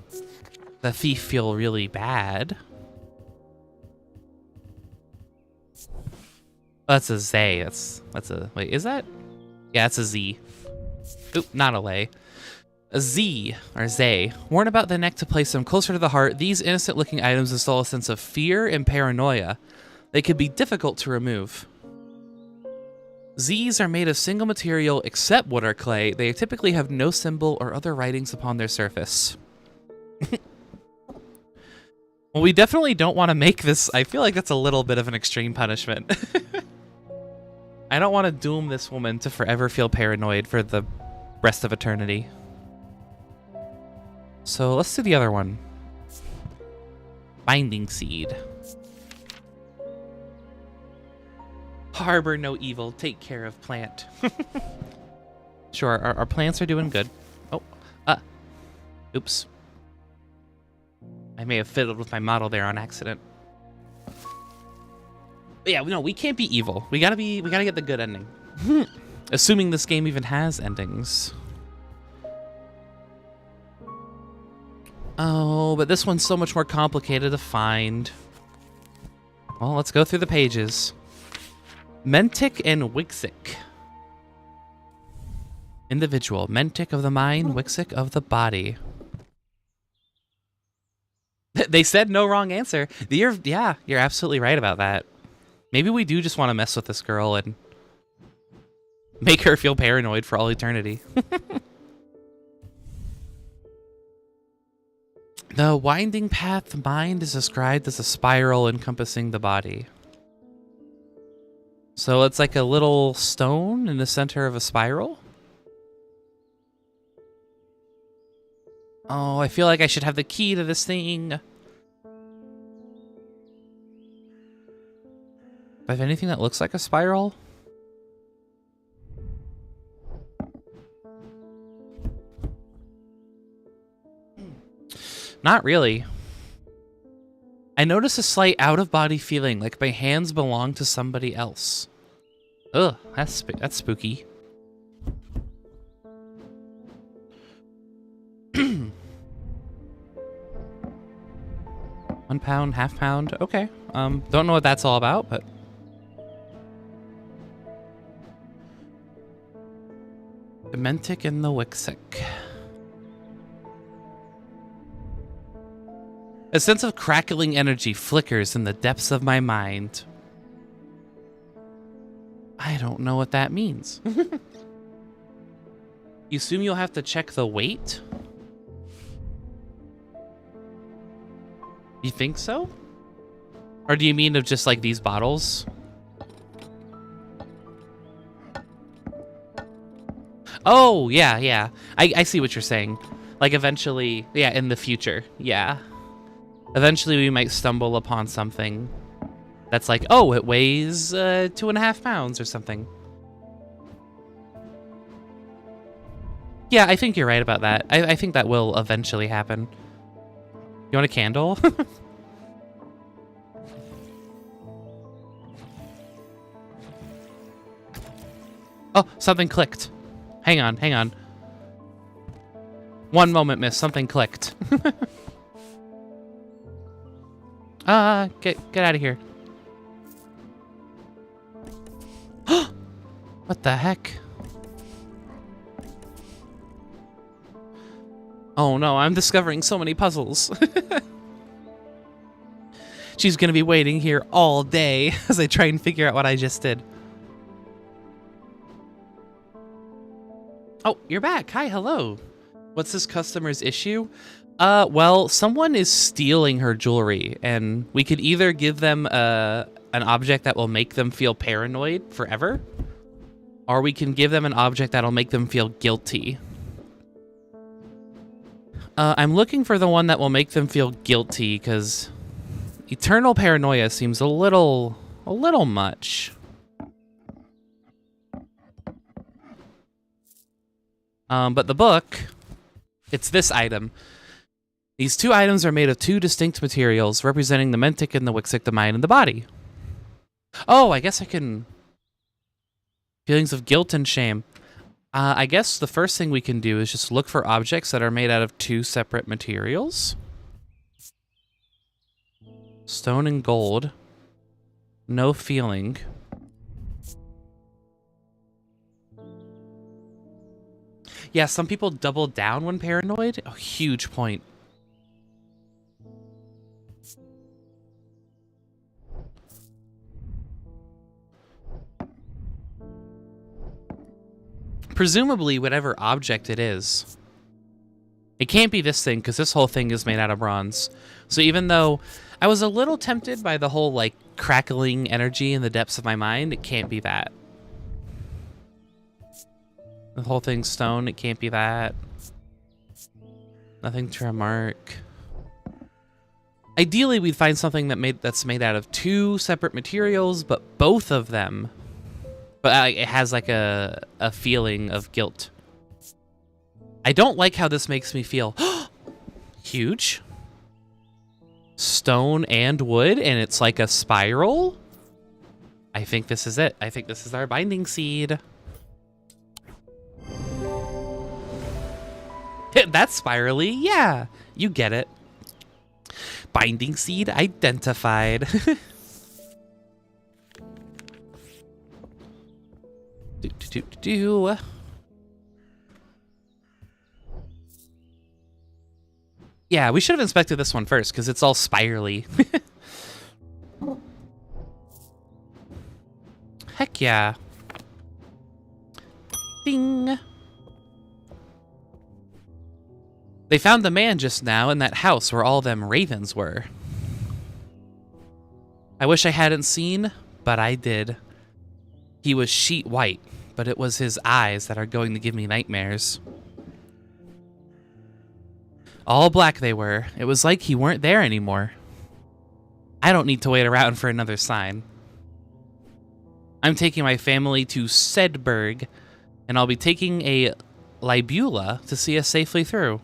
the thief feel really bad. Oh, that's a Z. That's a... Wait, is that? Yeah, that's a Z. Oop, not a lei. A Z, or Zay, worn about the neck to place them closer to the heart, these innocent-looking items install a sense of fear and paranoia. They can be difficult to remove. Z's are made of single material except water clay. They typically have no symbol or other writings upon their surface. Well, we definitely don't want to make this... I feel like that's a little bit of an extreme punishment. I don't want to doom this woman to forever feel paranoid for the rest of eternity. So let's do the other one. Binding seed. Harbor no evil. Take care of plant. Sure, our plants are doing good. Oh, oops. I may have fiddled with my model there on accident. But yeah, no, we can't be evil. We gotta get the good ending. Assuming this game even has endings. Oh, but this one's so much more complicated to find. Well, let's go through the pages. Mentic and Wixic. Individual. Mentic of the mind, Wixic of the body. They said no wrong answer. Yeah, you're absolutely right about that. Maybe we do just want to mess with this girl and make her feel paranoid for all eternity. The winding path mind is described as a spiral encompassing the body. So it's like a little stone in the center of a spiral? Oh, I feel like I should have the key to this thing. Do I have anything that looks like a spiral? Not really. I notice a slight out-of-body feeling, like my hands belong to somebody else. Ugh, that's spooky. 1 pound, half pound. Okay. Don't know what that's all about, but the Mentic and the Wixic. A sense of crackling energy flickers in the depths of my mind. I don't know what that means. You assume you'll have to check the weight? You think so? Or do you mean of just like these bottles? Oh, yeah. I see what you're saying. Like eventually, yeah, in the future, yeah. Eventually we might stumble upon something that's like, oh, it weighs 2.5 pounds or something. Yeah, I think you're right about that. I think that will eventually happen. You want a candle? Oh, something clicked. Hang on, hang on. One moment, miss. Something clicked. Get out of here. What the heck? Oh no, I'm discovering so many puzzles. She's gonna be waiting here all day as I try and figure out what I just did. Oh, you're back. Hi, hello. What's this customer's issue? Well, someone is stealing her jewelry, and we could either give them an object that will make them feel paranoid forever, or we can give them an object that'll make them feel guilty. I'm looking for the one that will make them feel guilty, because eternal paranoia seems a little much. But the book, it's this item. These two items are made of two distinct materials, representing the mentic and the wixic, the mind and the body. Oh, I guess I can... Feelings of guilt and shame. I guess the first thing we can do is just look for objects that are made out of two separate materials. Stone and gold. No feeling. Yeah, some people double down when paranoid. A huge point. Presumably, whatever object it is. It can't be this thing, because this whole thing is made out of bronze. So even though I was a little tempted by the whole, like, crackling energy in the depths of my mind, it can't be that. The whole thing's stone, it can't be that. Nothing to remark. Ideally, we'd find something that's made out of two separate materials, but both of them. But it has like a feeling of guilt. I don't like how this makes me feel. Huge. Stone and wood, and it's like a spiral. I think this is it. I think this is our binding seed. That's spirally, yeah. You get it. Binding seed identified. Yeah, we should have inspected this one first because it's all spirally. Heck yeah. Ding. They found the man just now in that house where all them ravens were. I wish I hadn't seen, but I did. He was sheet white, but it was his eyes that are going to give me nightmares. All black they were. It was like he weren't there anymore. I don't need to wait around for another sign. I'm taking my family to Sedberg, and I'll be taking a libula to see us safely through.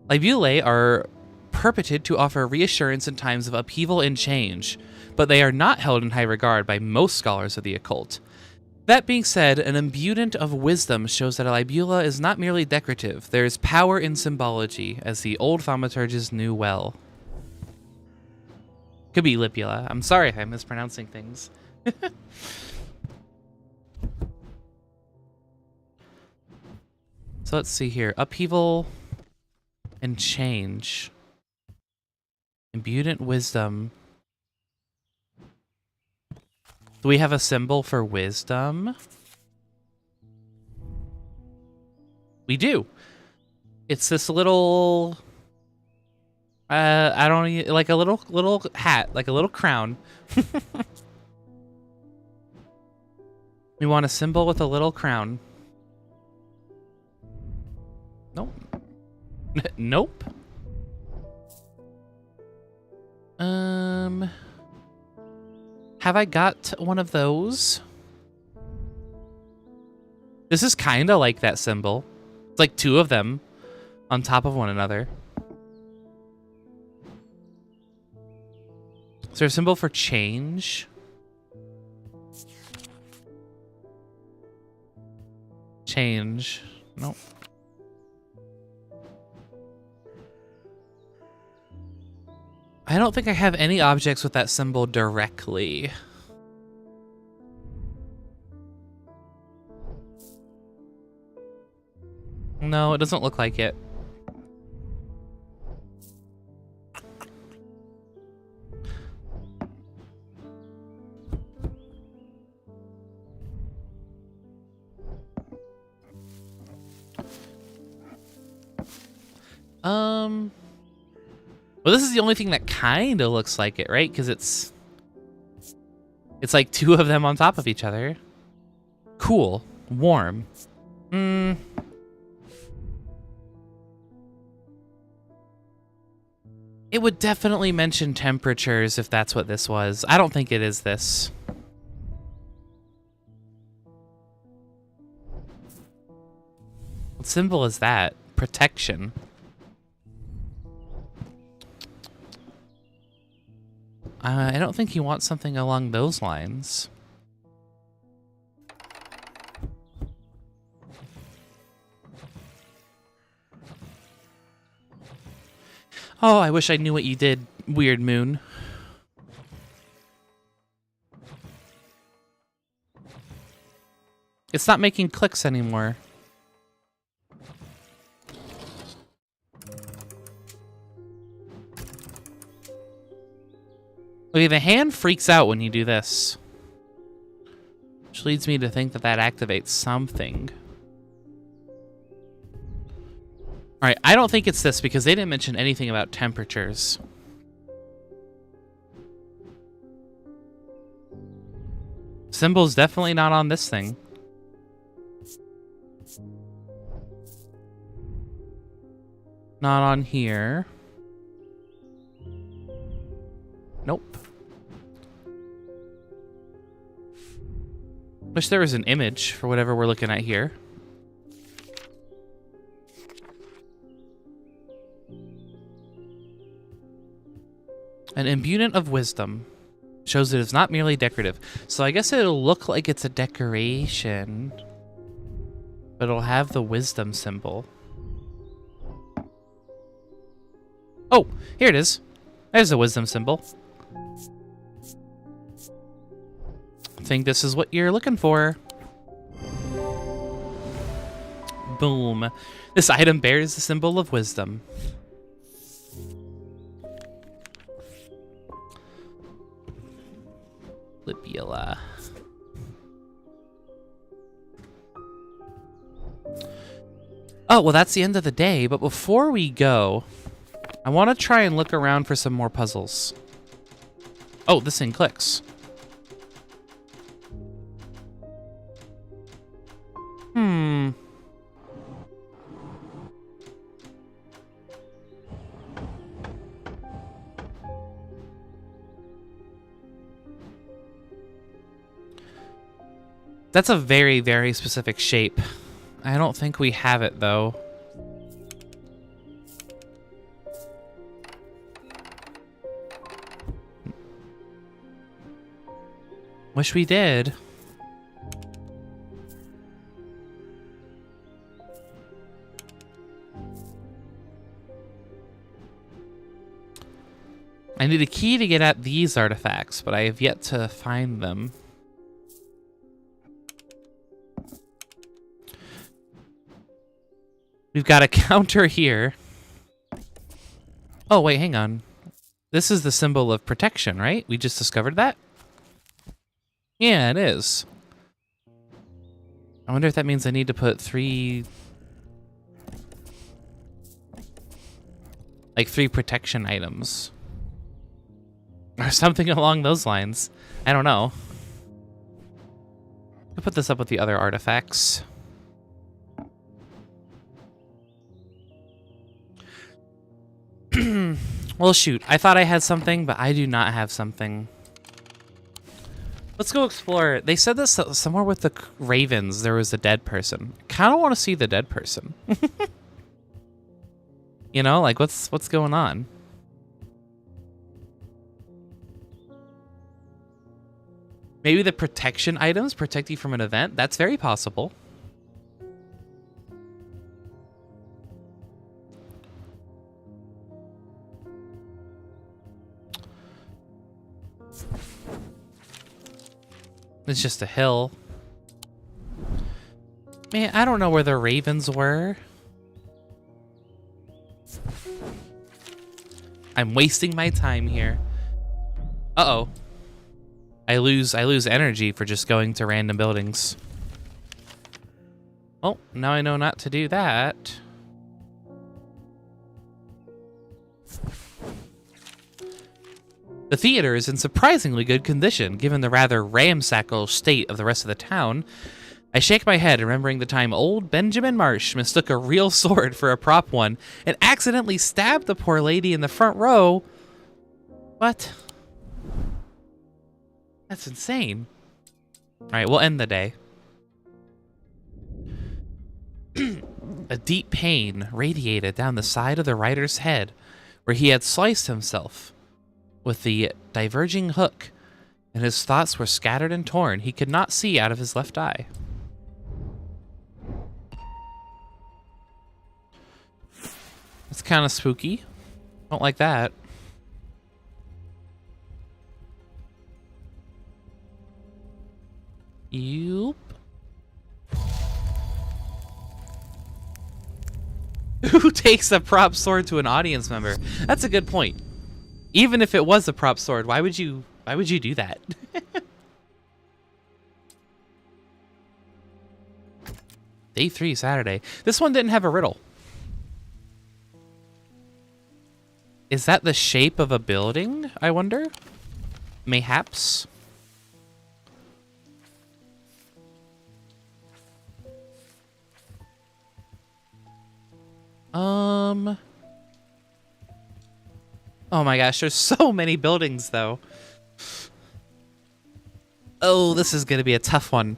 Libulae are purported to offer reassurance in times of upheaval and change, but they are not held in high regard by most scholars of the occult. That being said, an imbuement of wisdom shows that a libula is not merely decorative. There is power in symbology, as the old thaumaturges knew well. Could be libula. I'm sorry if I'm mispronouncing things. So let's see here. Upheaval and change. Imbued wisdom. Do we have a symbol for wisdom? We do. It's this little... I don't know, like a little hat, like a little crown. We want a symbol with a little crown. Nope. Nope. Have I got one of those? This is kind of like that symbol. It's like two of them on top of one another. Is there a symbol for change? Change. Nope. I don't think I have any objects with that symbol directly. No, it doesn't look like it. Well, this is the only thing that kind of looks like it, right? Because it's like two of them on top of each other. Cool. Warm. It would definitely mention temperatures if that's what this was. I don't think it is this. What symbol is that? Protection. I don't think he wants something along those lines. Oh, I wish I knew what you did, Weird Moon. It's not making clicks anymore. Okay, the hand freaks out when you do this. Which leads me to think that that activates something. Alright, I don't think it's this because they didn't mention anything about temperatures. Symbol's definitely not on this thing. Not on here. Nope. Wish there was an image for whatever we're looking at here. An imbuement of wisdom shows it is not merely decorative. So I guess it'll look like it's a decoration, but it'll have the wisdom symbol. Oh, here it is. There's a wisdom symbol. I think this is what you're looking for. Boom. This item bears the symbol of wisdom. Libula. Oh, well, that's the end of the day. But before we go, I want to try and look around for some more puzzles. Oh, this thing clicks. That's a very, very specific shape. I don't think we have it, though. Wish we did. I need a key to get at these artifacts, but I have yet to find them. We've got a counter here. Oh, wait, hang on. This is the symbol of protection, right? We just discovered that? Yeah, it is. I wonder if that means I need to put three protection items. Or something along those lines. I don't know. I'll put this up with the other artifacts. Well, shoot. I thought I had something, but I do not have something. Let's go explore. They said this somewhere with the ravens. There was a dead person. Kind of want to see the dead person. You know, like what's going on? Maybe the protection items protect you from an event. That's very possible. It's just a hill. Man, I don't know where the ravens were. I'm wasting my time here. Uh-oh. I lose energy for just going to random buildings. Oh, now I know not to do that. The theater is in surprisingly good condition, given the rather ramshackle state of the rest of the town. I shake my head, remembering the time old Benjamin Marsh mistook a real sword for a prop one and accidentally stabbed the poor lady in the front row. What? That's insane. All right, we'll end the day. A deep pain radiated down the side of the rider's head, where he had sliced himself with the diverging hook, and his thoughts were scattered and torn. He could not see out of his left eye. It's kind of spooky. Don't like that. Yup. Who takes a prop sword to an audience member? That's a good point. Even if it was a prop sword, why would you do that? Day 3, Saturday. This one didn't have a riddle. Is that the shape of a building, I wonder? Mayhaps? Oh my gosh, there's so many buildings though. Oh, this is gonna be a tough one.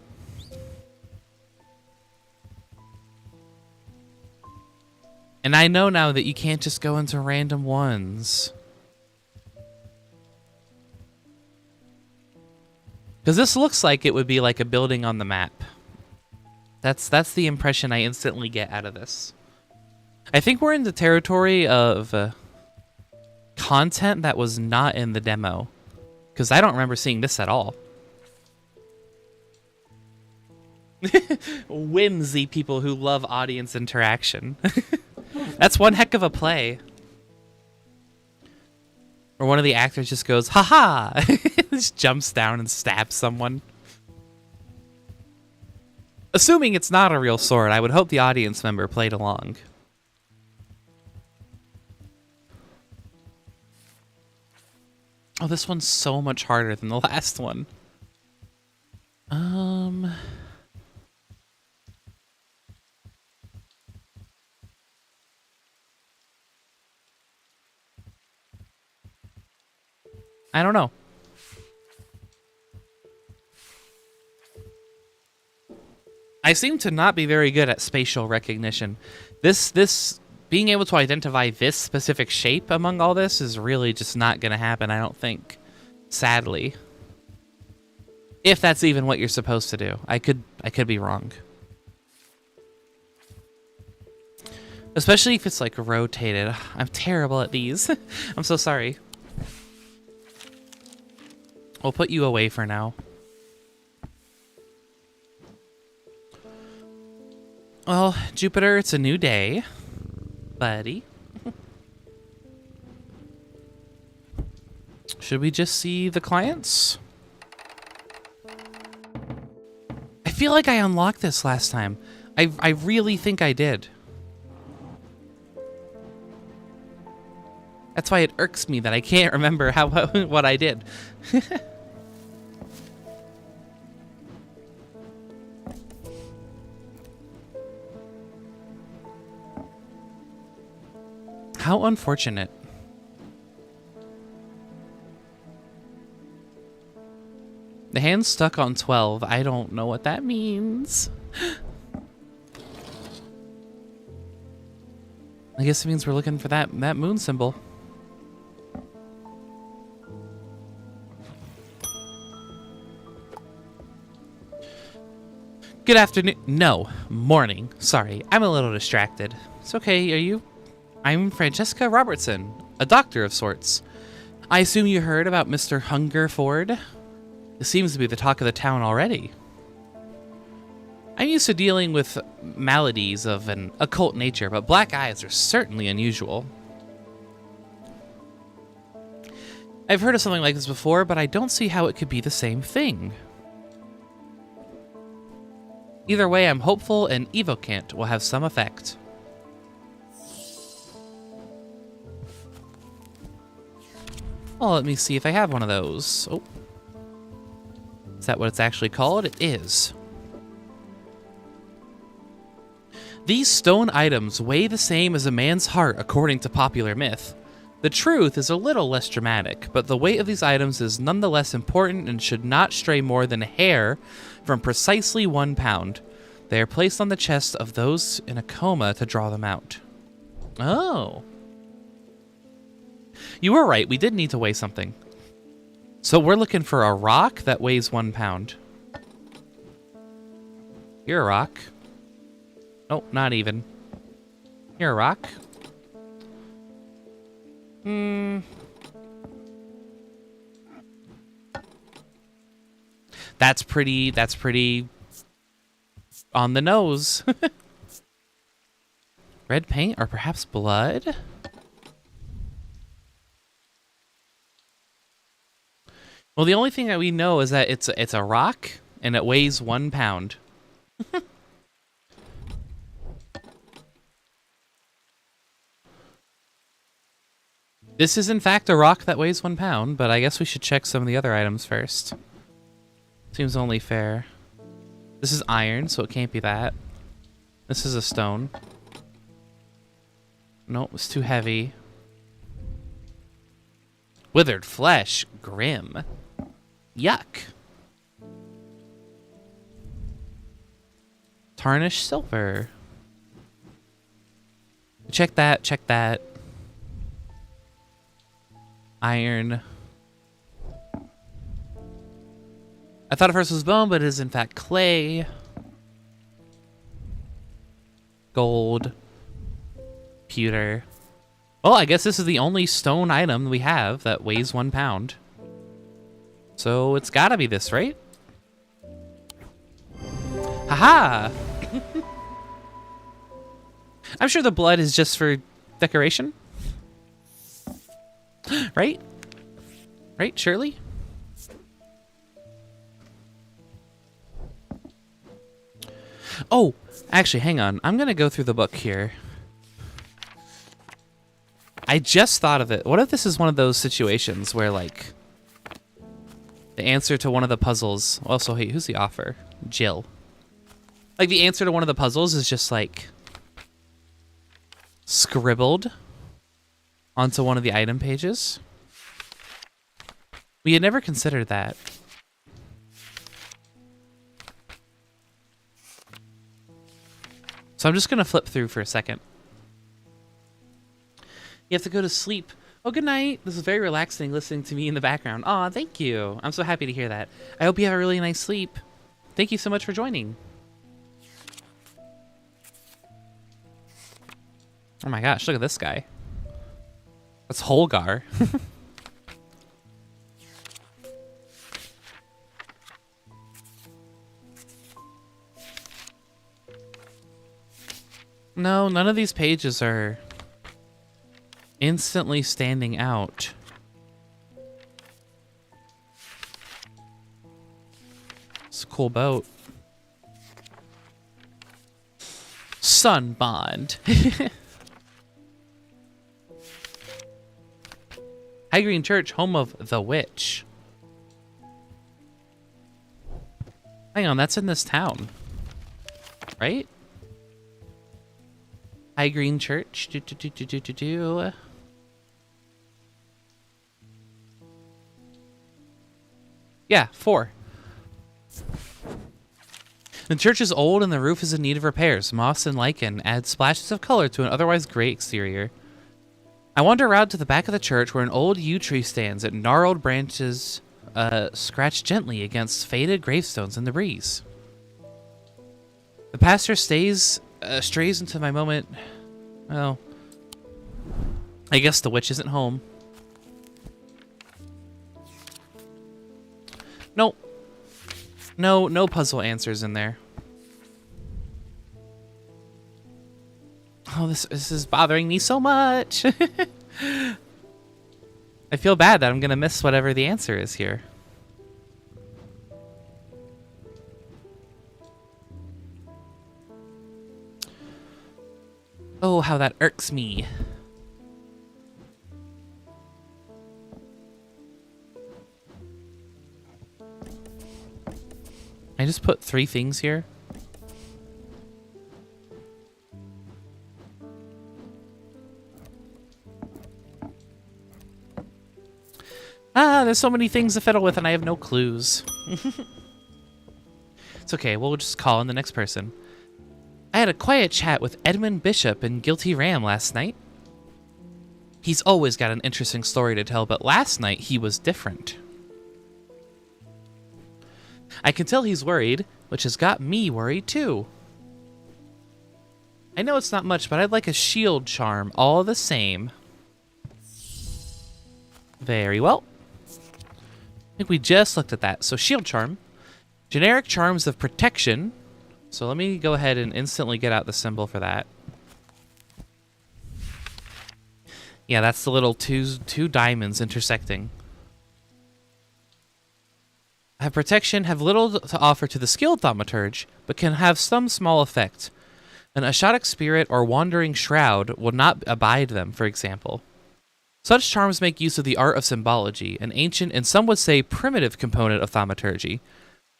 And I know now that you can't just go into random ones. Because this looks like it would be like a building on the map. That's the impression I instantly get out of this. I think we're in the territory of content that was not in the demo. Because I don't remember seeing this at all. Whimsy people who love audience interaction. That's one heck of a play. Or one of the actors just goes, "Ha-ha!" Just jumps down and stabs someone. Assuming it's not a real sword, I would hope the audience member played along. Oh, this one's so much harder than the last one. I don't know. I seem to not be very good at spatial recognition. This being able to identify this specific shape among all this is really just not going to happen, I don't think. Sadly. If that's even what you're supposed to do. I could be wrong. Especially if it's like rotated. I'm terrible at these. I'm so sorry. We'll put you away for now. Well, Jupiter, it's a new day, buddy. Should we just see the clients? I feel like I unlocked this last time. I really think I did. That's why it irks me that I can't remember what I did. How unfortunate. The hand's stuck on 12. I don't know what that means. I guess it means we're looking for that moon symbol. Good afternoon. No, morning. Sorry, I'm a little distracted. It's okay, are you? I'm Francesca Robertson, a doctor of sorts. I assume you heard about Mr. Hungerford? It seems to be the talk of the town already. I'm used to dealing with maladies of an occult nature, but black eyes are certainly unusual. I've heard of something like this before, but I don't see how it could be the same thing. Either way, I'm hopeful and evocant will have some effect. Well, let me see if I have one of those. Oh. Is that what it's actually called? It is. These stone items weigh the same as a man's heart according to popular myth. The truth is a little less dramatic, but the weight of these items is nonetheless important and should not stray more than a hair from precisely 1 pound. They are placed on the chest of those in a coma to draw them out. Oh. You were right, we did need to weigh something. So we're looking for a rock that weighs 1 pound. You're a rock. Oh, not even. You're a rock. That's pretty on the nose. Red paint or perhaps blood? Well, the only thing that we know is that it's a rock and it weighs 1 pound. This is in fact a rock that weighs 1 pound, but I guess we should check some of the other items first. Seems only fair. This is iron, so it can't be that. This is a stone. Nope, it's too heavy. Withered flesh, grim. Yuck. Tarnished silver. Check that, check that. Iron. I thought at first it was bone, but it is in fact clay. Gold. Pewter. Well, I guess this is the only stone item we have that weighs 1 pound. So it's gotta be this, right? Haha! I'm sure the blood is just for decoration. Right? Right, Shirley? Oh, actually, hang on. I'm gonna go through the book here. I just thought of it. What if this is one of those situations where, like, the answer to one of the puzzles... Also, hey, who's the author? Jill. Like, the answer to one of the puzzles is just, like, scribbled onto one of the item pages. We had never considered that. So I'm just going to flip through for a second. You have to go to sleep. Oh, good night. This is very relaxing listening to me in the background. Aw, thank you. I'm so happy to hear that. I hope you have a really nice sleep. Thank you so much for joining. Oh my gosh, look at this guy. That's Holgar. No, none of these pages are instantly standing out. It's a cool boat. Sun Bond. High Green Church, home of the witch. Hang on, that's in this town, right? High Green Church. Yeah, 4. The church is old and the roof is in need of repairs. Moss and lichen add splashes of color to an otherwise gray exterior. I wander around to the back of the church where an old yew tree stands. Its gnarled branches scratch gently against faded gravestones in the breeze. The pastor strays into my moment. Well, I guess the witch isn't home. Nope. No puzzle answers in there. Oh, this is bothering me so much. I feel bad that I'm gonna miss whatever the answer is here. Oh, how that irks me. I just put 3 things here. Ah, there's so many things to fiddle with and I have no clues. It's okay, we'll just call in the next person. I had a quiet chat with Edmund Bishop in Guilty Ram last night. He's always got an interesting story to tell, but last night he was different. I can tell he's worried, which has got me worried too. I know it's not much, but I'd like a shield charm all the same. Very well. I think we just looked at that. So shield charm. Generic charms of protection. So let me go ahead and instantly get out the symbol for that. Yeah, that's the little two diamonds intersecting. Have protection, have little to offer to the skilled thaumaturge, but can have some small effect. An Ashotic spirit or wandering shroud will not abide them, for example. Such charms make use of the art of symbology, an ancient and some would say primitive component of thaumaturgy.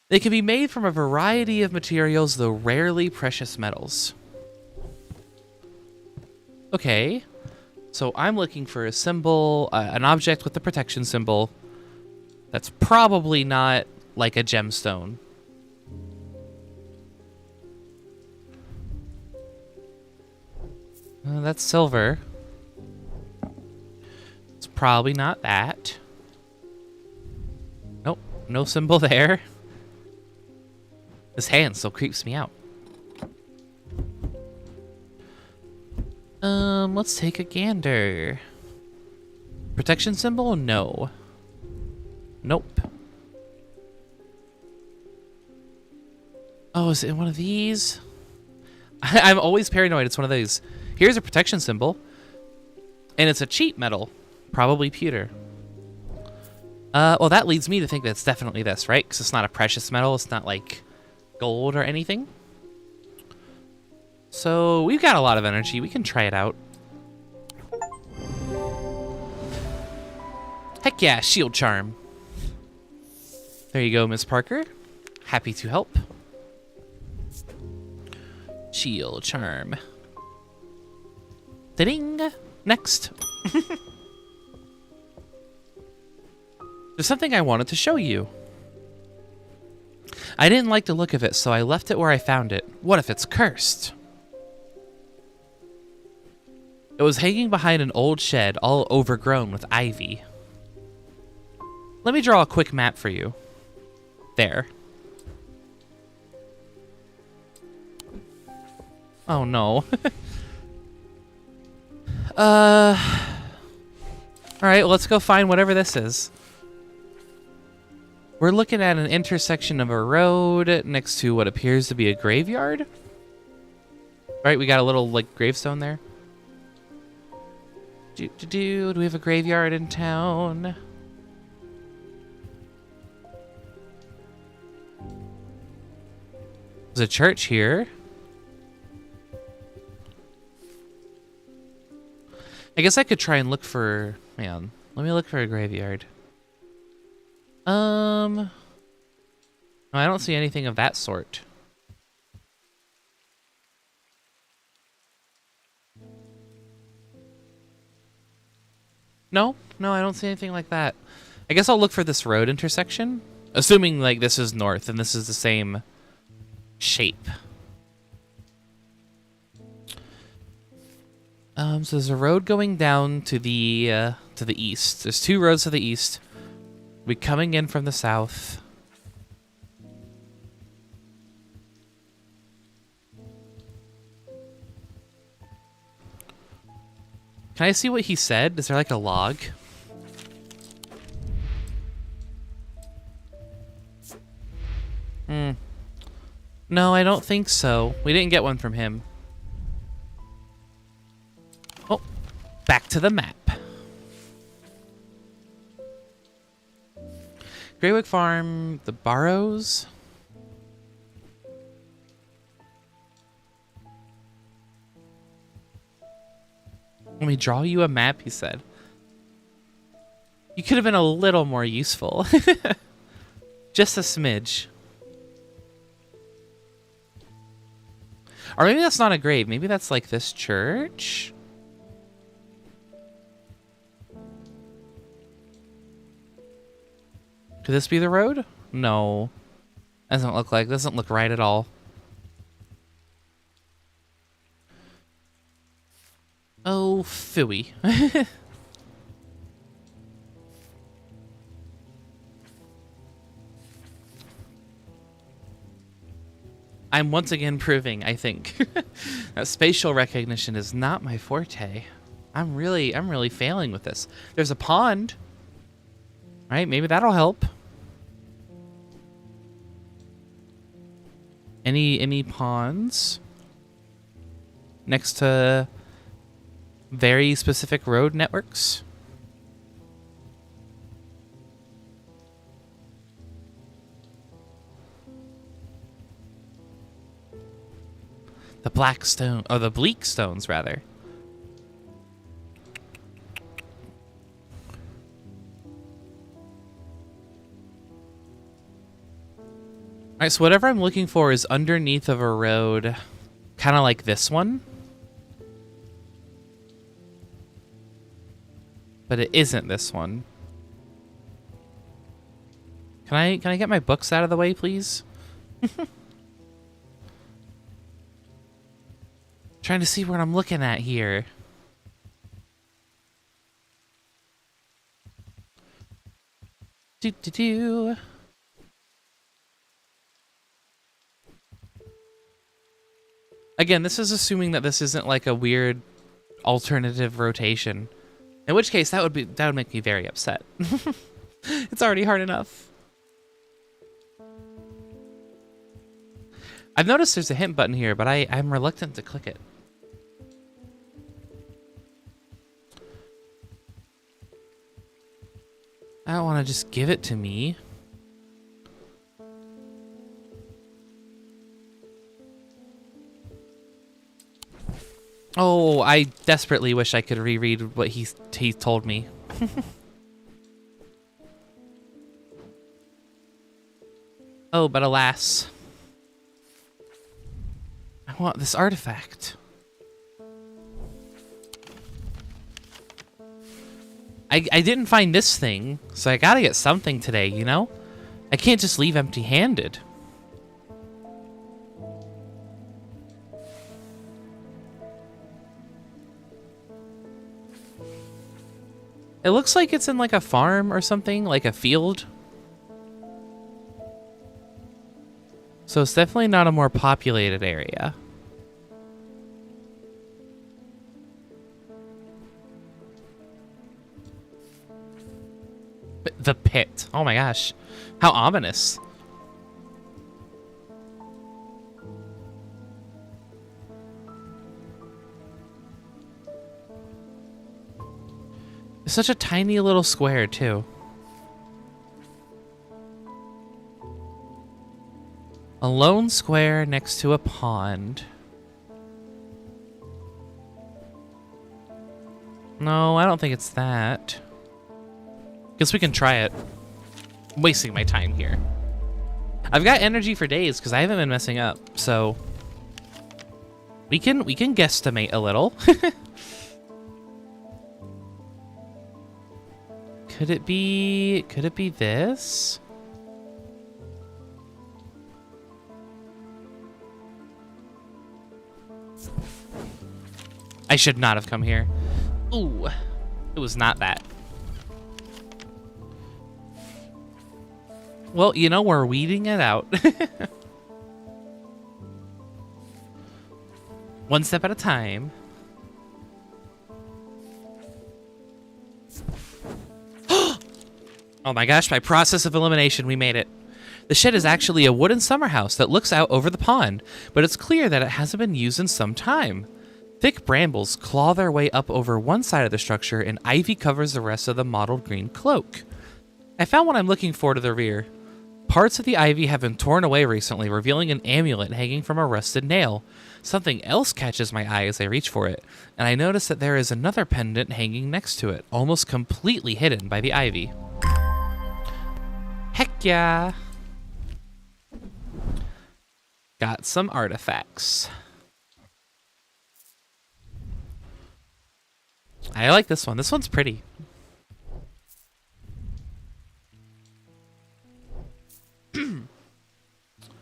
They can be made from a variety of materials, though rarely precious metals. Okay, so I'm looking for a symbol, an object with the protection symbol. That's probably not like a gemstone. That's silver. It's probably not that. Nope, no symbol there. This hand still creeps me out. Let's take a gander. Protection symbol? No. Nope. Oh, is it one of these? I'm always paranoid it's one of these. Here's a protection symbol. And it's a cheap metal. Probably pewter. Well, that leads me to think that's definitely this, right? Because it's not a precious metal. It's not like gold or anything. So we've got a lot of energy. We can try it out. Heck yeah, shield charm. There you go, Miss Parker. Happy to help. Shield charm. Ding. Next. There's something I wanted to show you. I didn't like the look of it, so I left it where I found it. What if it's cursed? It was hanging behind an old shed, all overgrown with ivy. Let me draw a quick map for you. There. Oh no. Alright, well, let's go find whatever this is. We're looking at an intersection of a road next to what appears to be a graveyard. Alright, we got a little, like, gravestone there. Do we have a graveyard in town? There's a church here. I guess I could try and look for... Hang on. Let me look for a graveyard. No, I don't see anything of that sort. No, I don't see anything like that. I guess I'll look for this road intersection. Assuming, like, this is north and this is the same shape. So there's a road going down to the east. There's 2 roads to the east. We're coming in from the south. Can I see what he said? Is there like a log? No, I don't think so. We didn't get one from him. Oh, back to the map. Greywick Farm, the Barrows. Let me draw you a map, he said. You could have been a little more useful. Just a smidge. Or maybe that's not a grave. Maybe that's like this church. Could this be the road? No. Doesn't look right at all. Oh, phooey. I'm once again proving, I think, that spatial recognition is not my forte. I'm really failing with this. There's a pond. Right? Maybe that'll help. Any ponds next to very specific road networks? The black stone, or the bleak stones, rather. All right, so whatever I'm looking for is underneath of a road, kind of like this one. But it isn't this one. Can I get my books out of the way, please? Trying to see what I'm looking at here. Do. Again, this is assuming that this isn't like a weird alternative rotation. In which case, that would make me very upset. It's already hard enough. I've noticed there's a hint button here, but I'm reluctant to click it. I don't want to just give it to me. Oh, I desperately wish I could reread what he told me. Oh, but alas. I want this artifact. I didn't find this thing, so I gotta get something today, you know? I can't just leave empty-handed. It looks like it's in like a farm or something, like a field. So it's definitely not a more populated area. The pit. Oh my gosh. How ominous. It's such a tiny little square, too. A lone square next to a pond. No, I don't think it's that. Guess we can try it. I'm wasting my time here. I've got energy for days because I haven't been messing up, so we can guesstimate a little. Could it be this? should not have come here. Ooh, it was not that. Well, you know, we're weeding it out. One step at a time. Oh my gosh, by process of elimination, we made it. The shed is actually a wooden summer house that looks out over the pond, but it's clear that it hasn't been used in some time. Thick brambles claw their way up over one side of the structure, and ivy covers the rest of the mottled green cloak. I found what I'm looking for to the rear. Parts of the ivy have been torn away recently, revealing an amulet hanging from a rusted nail. Something else catches my eye as I reach for it, and I notice that there is another pendant hanging next to it, almost completely hidden by the ivy. Heck yeah! Got some artifacts. I like this one. This one's pretty.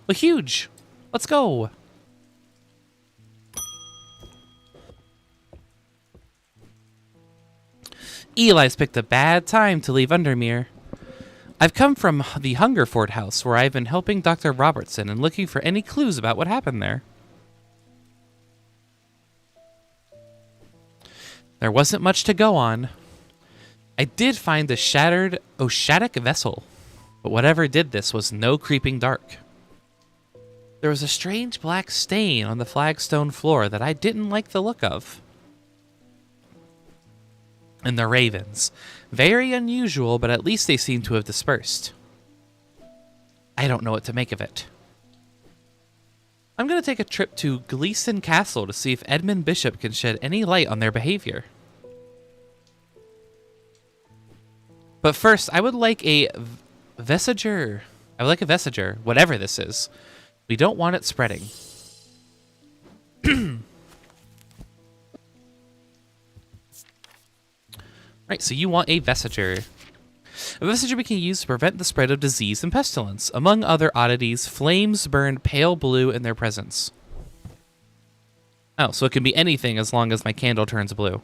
Well, huge. Let's go. Eli's picked a bad time to leave Undermere. I've come from the Hungerford house, where I've been helping Dr. Robertson and looking for any clues about what happened there. There wasn't much to go on. I did find the shattered Oshadic vessel, but whatever did this was no creeping dark. There was a strange black stain on the flagstone floor that I didn't like the look of. And the ravens. Very unusual, but at least they seem to have dispersed. I don't know what to make of it. I'm going to take a trip to Gleeson Castle to see if Edmund Bishop can shed any light on their behavior. But first, I would like a vesiger. I would like a vesiger, whatever this is. We don't want it spreading. Right, so you want a vesiger. A vesiger we can use to prevent the spread of disease and pestilence. Among other oddities, flames burn pale blue in their presence. Oh, so it can be anything as long as my candle turns blue.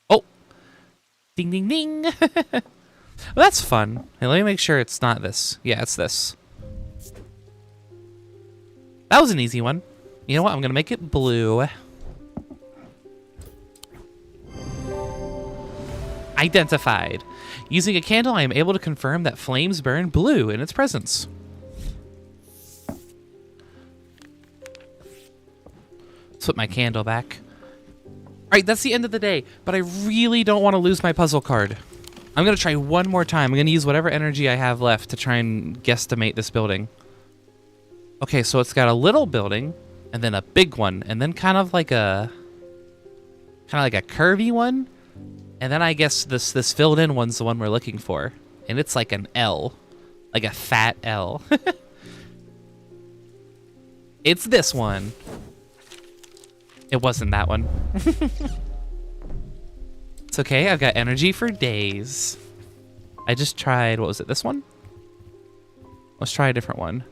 Oh! Ding, ding, ding! Well, that's fun. Hey, let me make sure it's not this. Yeah, it's this. That was an easy one. You know what? I'm going to make it blue. Identified. Using a candle, I am able to confirm that flames burn blue in its presence. Let's put my candle back. Alright, that's the end of the day, but I really don't want to lose my puzzle card. I'm going to try one more time. I'm going to use whatever energy I have left to try and guesstimate this building. Okay, so it's got a little building, and then a big one, and then kind of like a curvy one. And then I guess this filled in one's the one we're looking for. And it's like an L. Like a fat L. It's this one. It wasn't that one. It's okay, I've got energy for days. I just tried, what was it, this one? Let's try a different one.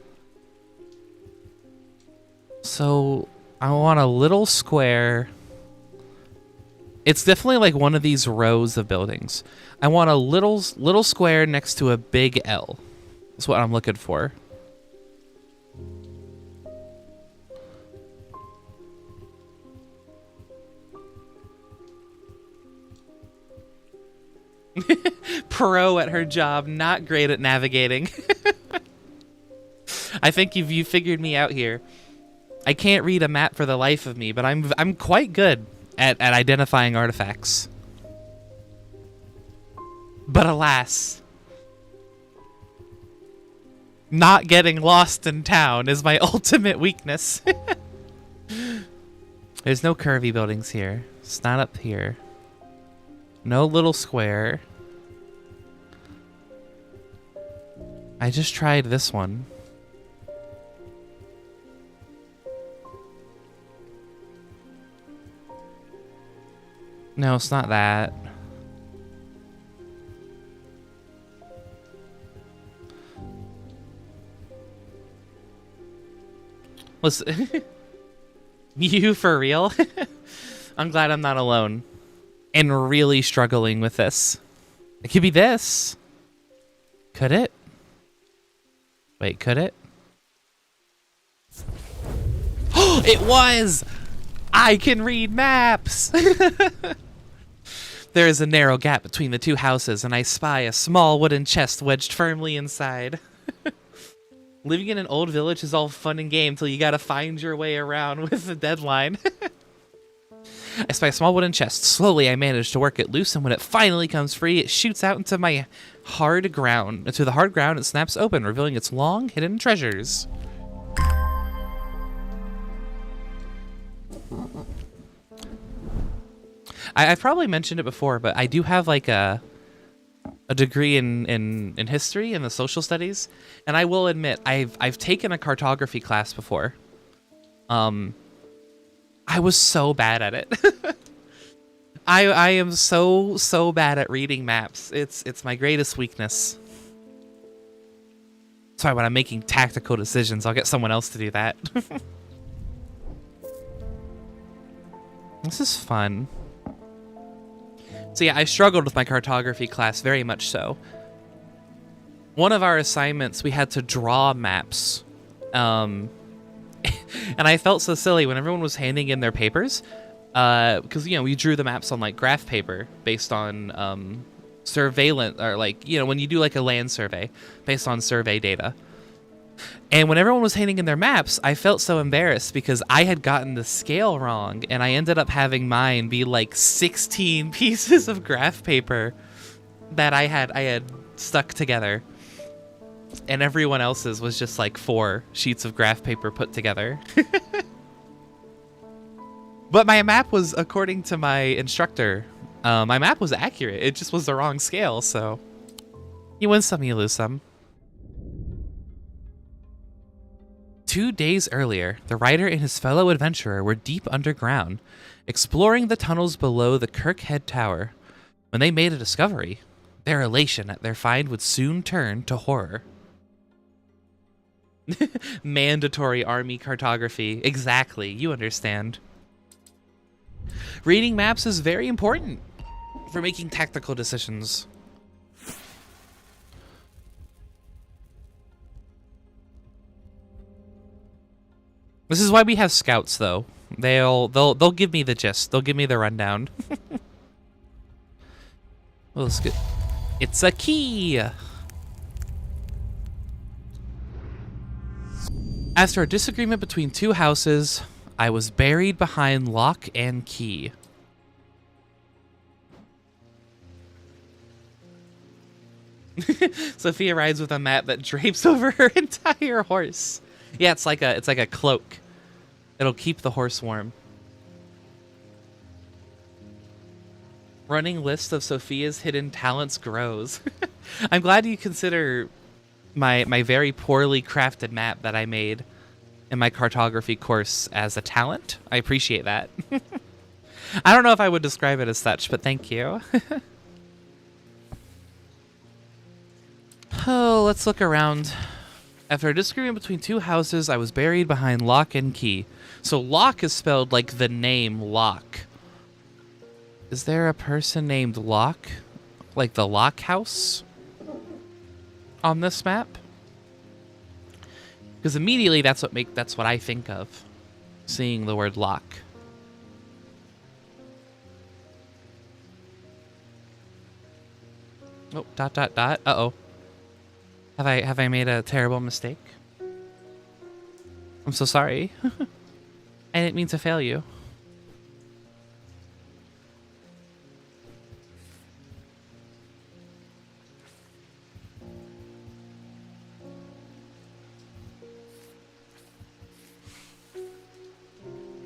So, I want a little square. It's definitely like one of these rows of buildings. I want a little square next to a big L. That's what I'm looking for. Pro at her job, not great at navigating. I think you figured me out here. I can't read a map for the life of me, but I'm quite good at identifying artifacts. But alas, not getting lost in town is my ultimate weakness. There's no curvy buildings here. It's not up here. No little square. I just tried this one. No, it's not that. Listen. 'Cause You for real? I'm glad I'm not alone and really struggling with this. It could be this. Could it? Wait, could it? It was! I can read maps! There is a narrow gap between the two houses, and I spy a small wooden chest wedged firmly inside. Living in an old village is all fun and game till you gotta find your way around with the deadline. I spy a small wooden chest. Slowly, I manage to work it loose, and when it finally comes free, it shoots out into my hard ground. Into the hard ground, it snaps open, revealing its long, hidden treasures. I've probably mentioned it before, but I do have like a degree in history and the social studies, and I will admit I've taken a cartography class before. I was so bad at it. I am so bad at reading maps. It's my greatest weakness. That's why when I'm making tactical decisions, I'll get someone else to do that. This is fun. So yeah, I struggled with my cartography class very much so. One of our assignments, we had to draw maps. And I felt so silly when everyone was handing in their papers. Because, you know, we drew the maps on, like, graph paper based on surveillance, or, like, you know, when you do, like, a land survey based on survey data. And when everyone was handing in their maps, I felt so embarrassed because I had gotten the scale wrong, and I ended up having mine be like 16 pieces of graph paper that I had stuck together, and everyone else's was just like 4 sheets of graph paper put together. But my map was, according to my instructor, my map was accurate. It just was the wrong scale, so you win some, you lose some. 2 days earlier, the writer and his fellow adventurer were deep underground, exploring the tunnels below the Kirkhead Tower, when they made a discovery. Their elation at their find would soon turn to horror. Mandatory army cartography. Exactly, you understand. Reading maps is very important for making tactical decisions. This is why we have scouts, though. They'll give me the gist. They'll give me the rundown. Well, let's get. It's a key. After a disagreement between two houses, I was buried behind lock and key. Sophia rides with a map that drapes over her entire horse. Yeah, it's like a cloak. It'll keep the horse warm. Running list of Sophia's hidden talents grows. I'm glad you consider my very poorly crafted map that I made in my cartography course as a talent. I appreciate that. I don't know if I would describe it as such, but thank you. Oh, let's look around. After a disagreement between two houses, I was buried behind lock and key. So lock is spelled like the name Lock. Is there a person named Lock? Like the Lock House? On this map? Because immediately that's what I think of. Seeing the word lock. Oh, ... Uh-oh. Have I made a terrible mistake? I'm so sorry. I didn't mean to fail you.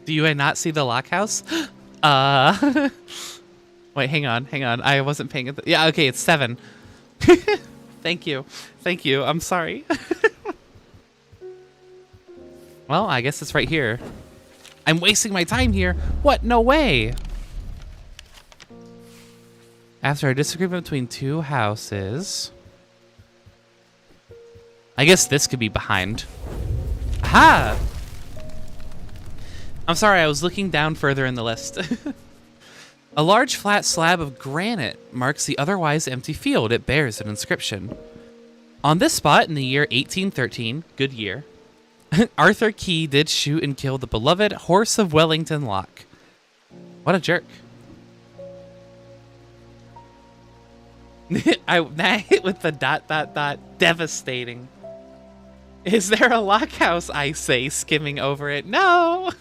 Do you not see the lock house? Wait, hang on. I wasn't paying attention. Yeah, okay, it's 7. Thank you. I'm sorry. Well, I guess it's right here. I'm wasting my time here. What? No way. After a disagreement between two houses. I guess this could be behind. Aha! I'm sorry, I was looking down further in the list. A large flat slab of granite marks the otherwise empty field. It bears an inscription. On this spot in the year 1813, good year, Arthur Key did shoot and kill the beloved Horse of Wellington Loch. What a jerk. That hit with the ... Devastating. Is there a lock house, I say, skimming over it? No!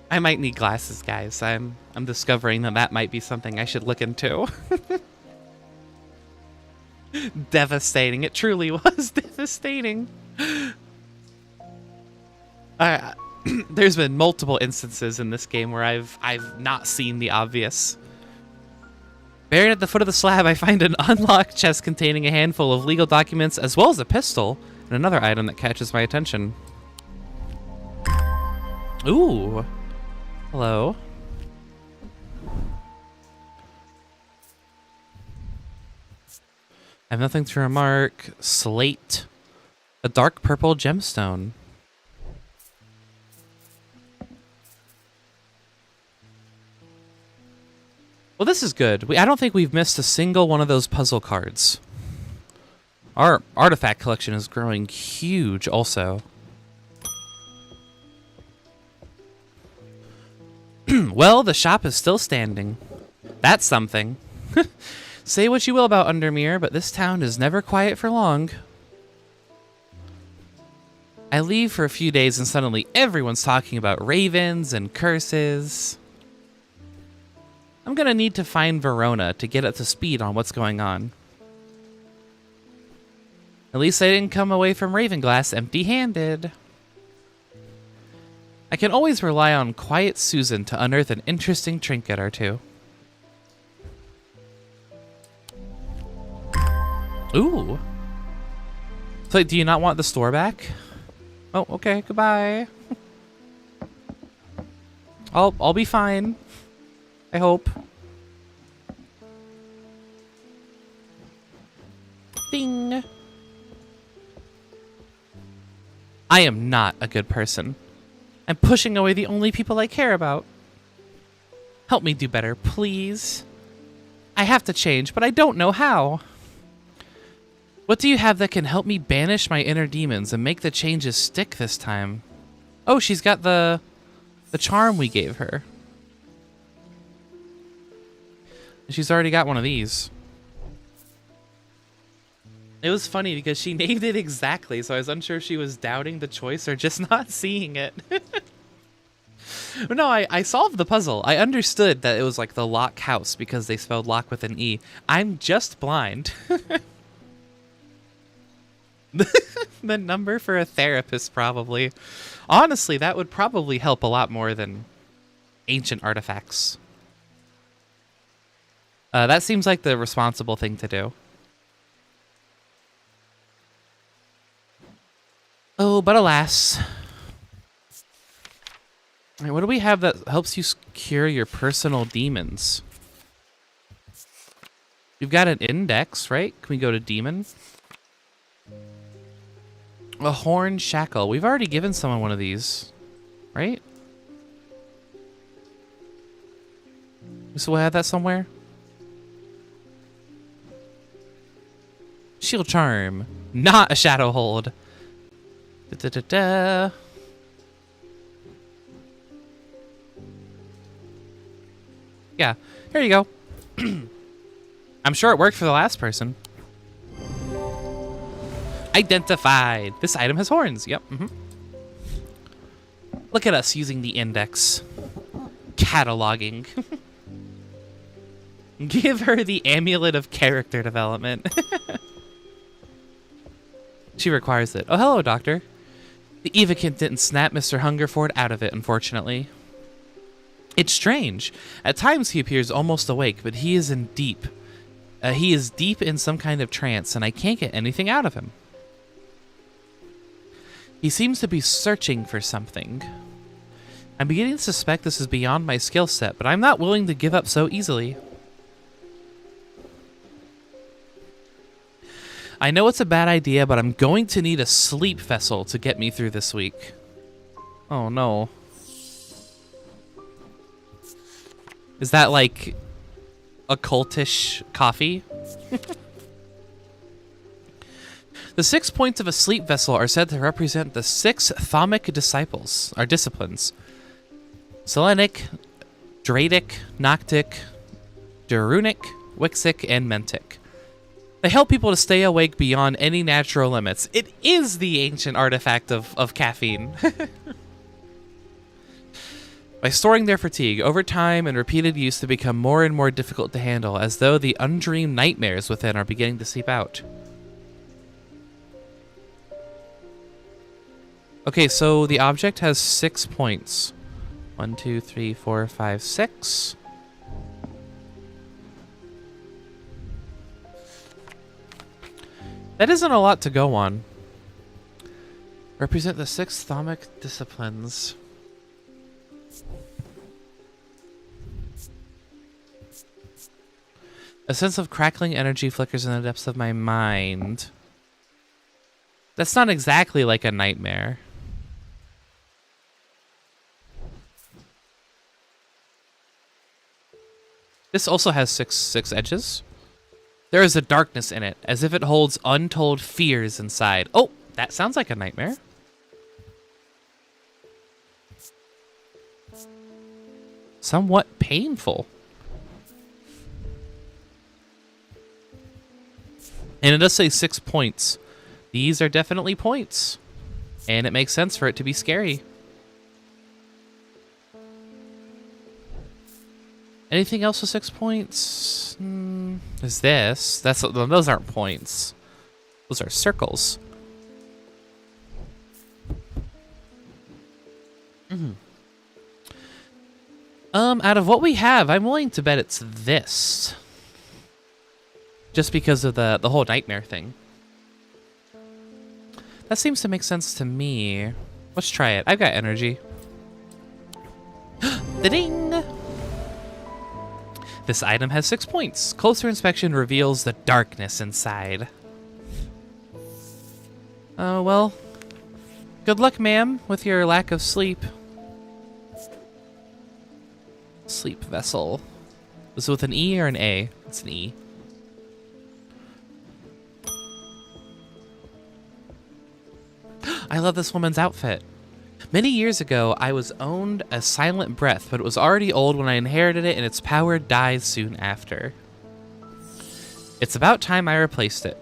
I might need glasses, guys. I'm discovering that might be something I should look into. Devastating. It truly was devastating. There's been multiple instances in this game where I've not seen the obvious. Buried at the foot of the slab, I find an unlocked chest containing a handful of legal documents as well as a pistol and another item that catches my attention. Ooh. Hello. I have nothing to remark. Slate. A dark purple gemstone. Well, this is good. I don't think we've missed a single one of those puzzle cards. Our artifact collection is growing huge also. Well, the shop is still standing. That's something. Say what you will about Undermere, but this town is never quiet for long. I leave for a few days and suddenly everyone's talking about ravens and curses. I'm gonna need to find Verona to get up to speed on what's going on. At least I didn't come away from Ravenglass empty-handed. I can always rely on Quiet Susan to unearth an interesting trinket or two. Ooh. So do you not want the store back? Oh, okay, goodbye. I'll be fine. I hope. Ding. I am not a good person. I'm pushing away the only people I care about. Help me do better, please. I have to change, but I don't know how. What do you have that can help me banish my inner demons and make the changes stick this time? Oh, she's got the charm we gave her. She's already got one of these. It was funny because she named it exactly, so I was unsure if she was doubting the choice or just not seeing it. No, I solved the puzzle. I understood that it was like the lock house because they spelled lock with an E. I'm just blind. The number for a therapist, probably. Honestly, that would probably help a lot more than ancient artifacts. That seems like the responsible thing to do. Oh, but alas. All right, what do we have that helps you cure your personal demons? We've got an index, right? Can we go to demon? A horn shackle. We've already given someone one of these, right? So we'll have that somewhere. Shield charm. Not a shadow hold. Da-da-da-da. Yeah, here you go. I'm sure it worked for the last person. Identified. This item has horns. Yep. Look at us using the index. Cataloging. Give her the amulet of character development. She requires it. Oh, hello, doctor. The Evokant didn't snap Mr. Hungerford out of it, unfortunately. It's strange. At times he appears almost awake, but he is deep in some kind of trance, and I can't get anything out of him. He seems to be searching for something. I'm beginning to suspect this is beyond my skill set, but I'm not willing to give up so easily. I know it's a bad idea, but I'm going to need a sleep vessel to get me through this week. Oh no. Is that like occultish coffee? The 6 points of a sleep vessel are said to represent the 6 thaumic disciples, or disciplines. Selenic, Dradic, Noctic, Durunic, Wixic, and Mentic. They help people to stay awake beyond any natural limits. It is the ancient artifact of caffeine. By storing their fatigue, over time and repeated use they become more and more difficult to handle, as though the undreamed nightmares within are beginning to seep out. Okay, so the object has 6 points. 1, 2, 3, 4, 5, 6. That isn't a lot to go on. Represent the 6 thaumic disciplines. A sense of crackling energy flickers in the depths of my mind. That's not exactly like a nightmare. This also has six edges. There is a darkness in it, as if it holds untold fears inside. Oh, that sounds like a nightmare. Somewhat painful. And it does say 6 points. These are definitely points. And it makes sense for it to be scary. Anything else with 6 points? Is this? Those aren't points. Those are circles. Out of what we have, I'm willing to bet it's this. Just because of the whole nightmare thing. That seems to make sense to me. Let's try it. I've got energy. Da-ding! This item has 6 points. Closer inspection reveals the darkness inside. Oh, well. Good luck, ma'am, with your lack of sleep. Sleep vessel. Was it with an E or an A? It's an E. I love this woman's outfit. Many years ago, I was owned a silent breath, but it was already old when I inherited it, and its power dies soon after. It's about time I replaced it.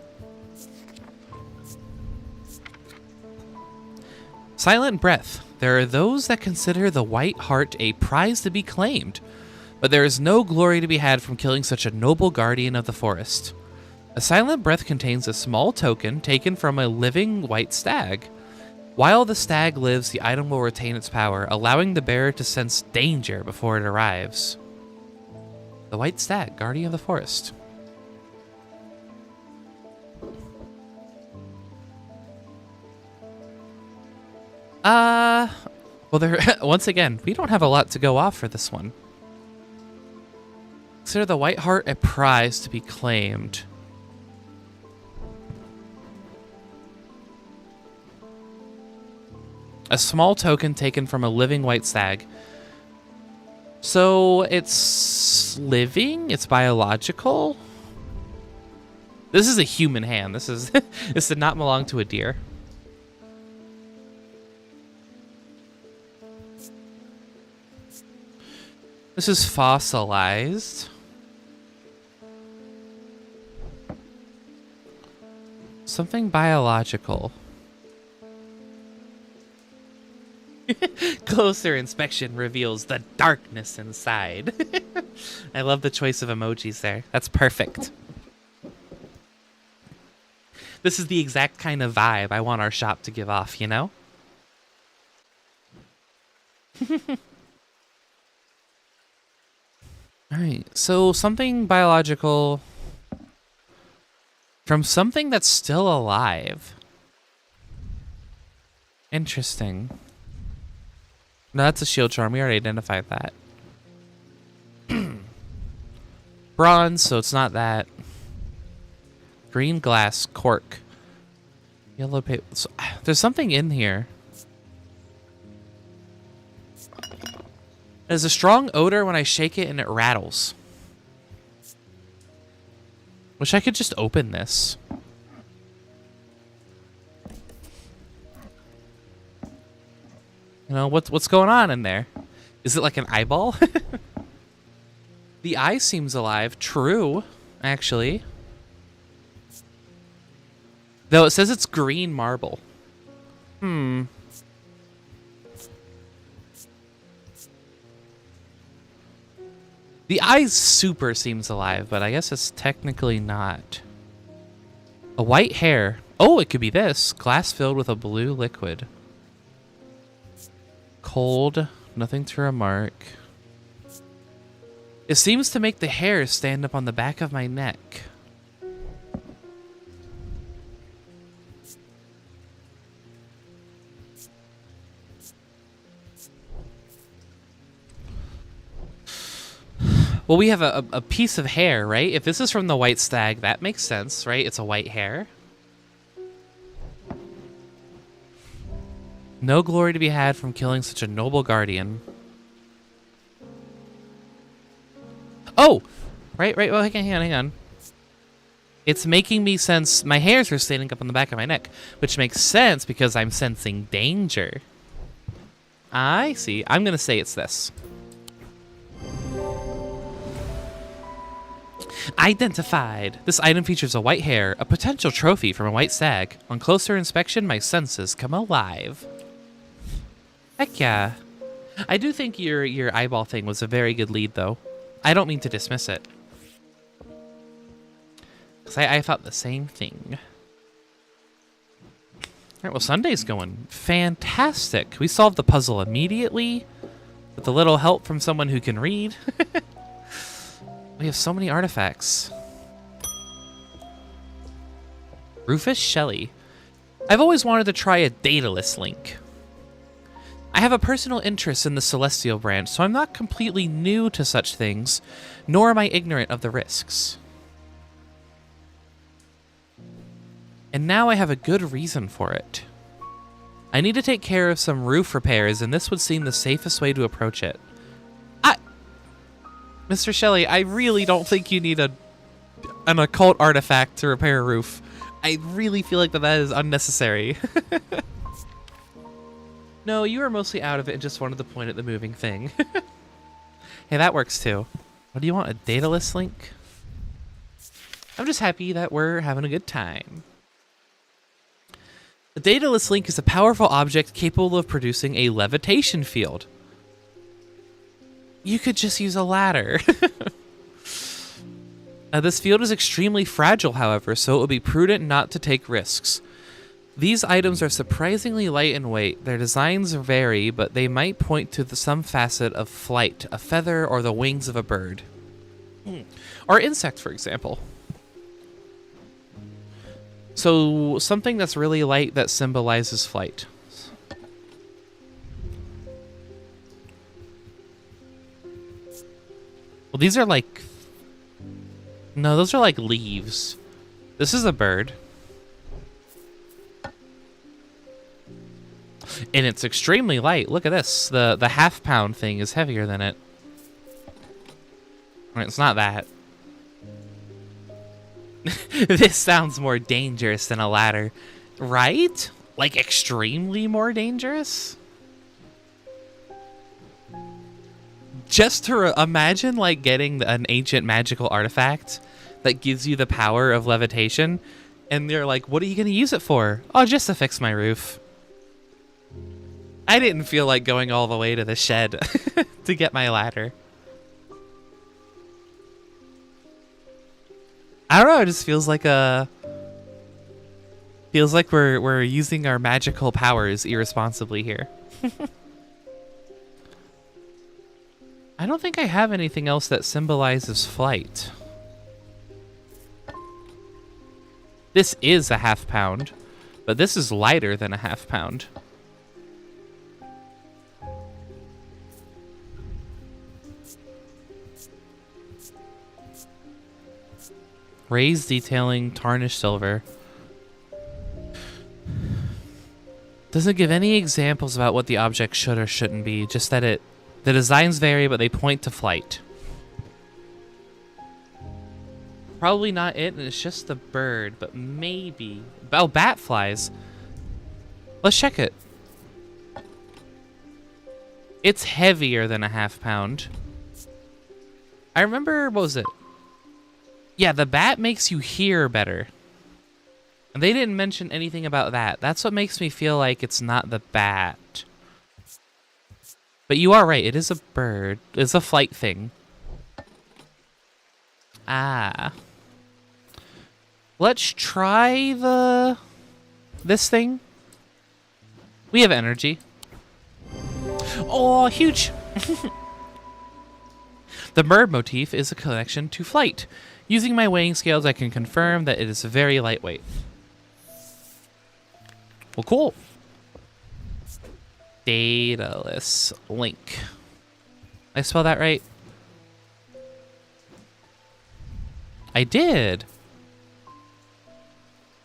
Silent breath. There are those that consider the white heart a prize to be claimed, but there is no glory to be had from killing such a noble guardian of the forest. A silent breath contains a small token taken from a living white stag. While the stag lives, the item will retain its power, allowing the bearer to sense danger before it arrives. The white stag, guardian of the forest. Well, once again, we don't have a lot to go off for this one. Consider the white heart a prize to be claimed. A small token taken from a living white stag. So it's living? It's biological? This is a human hand. This did not belong to a deer. This is fossilized. Something biological. Closer inspection reveals the darkness inside. I love the choice of emojis there. That's perfect. This is the exact kind of vibe I want our shop to give off, you know? Alright, so something biological from something that's still alive. Interesting. No, that's a shield charm. We already identified that. Bronze, so it's not that. Green glass, cork. Yellow paper. So, there's something in here. has a strong odor when I shake it and it rattles. Wish I could just open this. You know, what's going on in there? Is it like an eyeball? The eye seems alive. True, actually. Though it says it's green marble. The eye super seems alive, but I guess it's technically not. A white hair. Oh, it could be this. Glass filled with a blue liquid. Cold. Nothing to remark. It seems to make the hair stand up on the back of my neck. Well, we have a piece of hair, right? If this is from the white stag, that makes sense, right? It's a white hair. No glory to be had from killing such a noble guardian. Oh! Right. Well, hang on. It's making me sense my hairs are standing up on the back of my neck, which makes sense because I'm sensing danger. I see. I'm going to say it's this. Identified. This item features a white hair, a potential trophy from a white stag. On closer inspection, my senses come alive. Heck yeah. I do think your eyeball thing was a very good lead, though. I don't mean to dismiss it. Because I thought the same thing. All right, well, Sunday's going fantastic. We solved the puzzle immediately with a little help from someone who can read. We have so many artifacts. Rufus Shelley. I've always wanted to try a dataless link. I have a personal interest in the Celestial branch, so I'm not completely new to such things, nor am I ignorant of the risks. And now I have a good reason for it. I need to take care of some roof repairs, and this would seem the safest way to approach it. Mr. Shelley, I really don't think you need an occult artifact to repair a roof. I really feel like that is unnecessary. No, you were mostly out of it and just wanted to point at the moving thing. Hey, that works too. What do you want, a dataless link? I'm just happy that we're having a good time. The dataless link is a powerful object capable of producing a levitation field. You could just use a ladder. This field is extremely fragile, however, so it would be prudent not to take risks. These items are surprisingly light in weight. Their designs vary, but they might point to some facet of flight, a feather, or the wings of a bird. Or insect, for example. So something that's really light that symbolizes flight. Well, these are like... No, those are like leaves. This is a bird. And it's extremely light. Look at this. The half-pound thing is heavier than it. Right, it's not that. This sounds more dangerous than a ladder. Right? Like extremely more dangerous? Just to imagine like getting an ancient magical artifact that gives you the power of levitation, and they're like, what are you going to use it for? Oh, just to fix my roof. I didn't feel like going all the way to the shed to get my ladder. I don't know, it just feels like we're using our magical powers irresponsibly here. I don't think I have anything else that symbolizes flight. This is a half-pound, but this is lighter than a half-pound. Raised detailing, tarnished silver. Doesn't give any examples about what the object should or shouldn't be, just that it The designs vary, but they point to flight. Probably not it, and it's just the bird, but maybe. Oh, bat flies. Let's check it. It's heavier than a ½ pound. I remember, what was it? Yeah, the bat makes you hear better. And they didn't mention anything about that. That's what makes me feel like it's not the bat. But you are right, it is a bird. It's a flight thing. Ah. Let's try this thing. We have energy. Oh, huge! The bird motif is a connection to flight. Using my weighing scales, I can confirm that it is very lightweight. Well, cool. Dataless link. I spell that right? I did.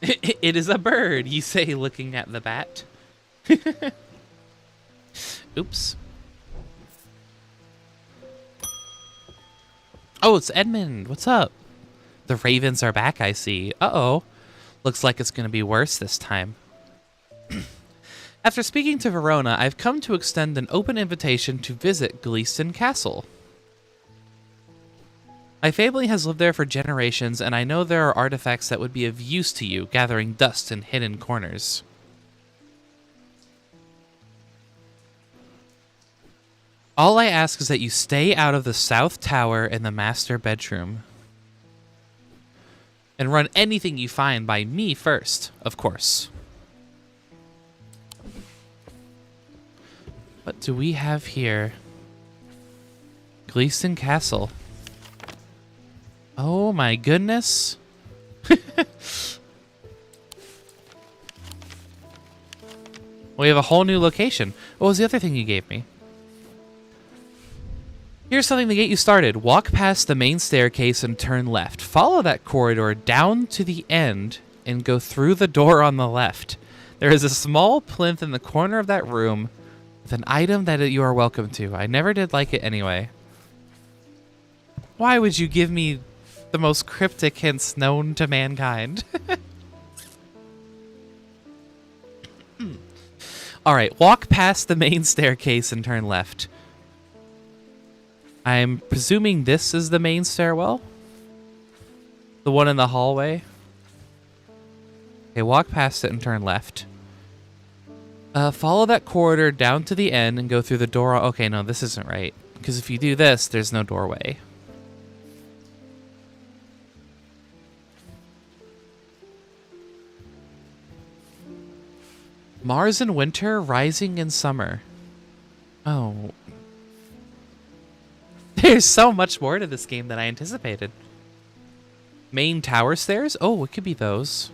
It is a bird, you say, looking at the bat. Oops. Oh, it's Edmund. What's up? The Ravens are back, I see. Uh-oh. Looks like it's going to be worse this time. After speaking to Verona, I've come to extend an open invitation to visit Gleeston Castle. My family has lived there for generations, and I know there are artifacts that would be of use to you, gathering dust in hidden corners. All I ask is that you stay out of the South Tower and the master bedroom. And run anything you find by me first, of course. What do we have here? Gleeston Castle. Oh my goodness. We have a whole new location. What was the other thing you gave me? Here's something to get you started. Walk past the main staircase and turn left. Follow that corridor down to the end and go through the door on the left. There is a small plinth in the corner of that room with an item that you are welcome to. I never did like it anyway. Why would you give me the most cryptic hints known to mankind? Alright, walk past the main staircase and turn left. I'm presuming this is the main stairwell? The one in the hallway? Okay, walk past it and turn left. Follow that corridor down to the end and go through the door. Okay, no, this isn't right. Because if you do this, there's no doorway. Mars in winter, rising in summer. Oh. There's so much more to this game than I anticipated. Main tower stairs? Oh, it could be those.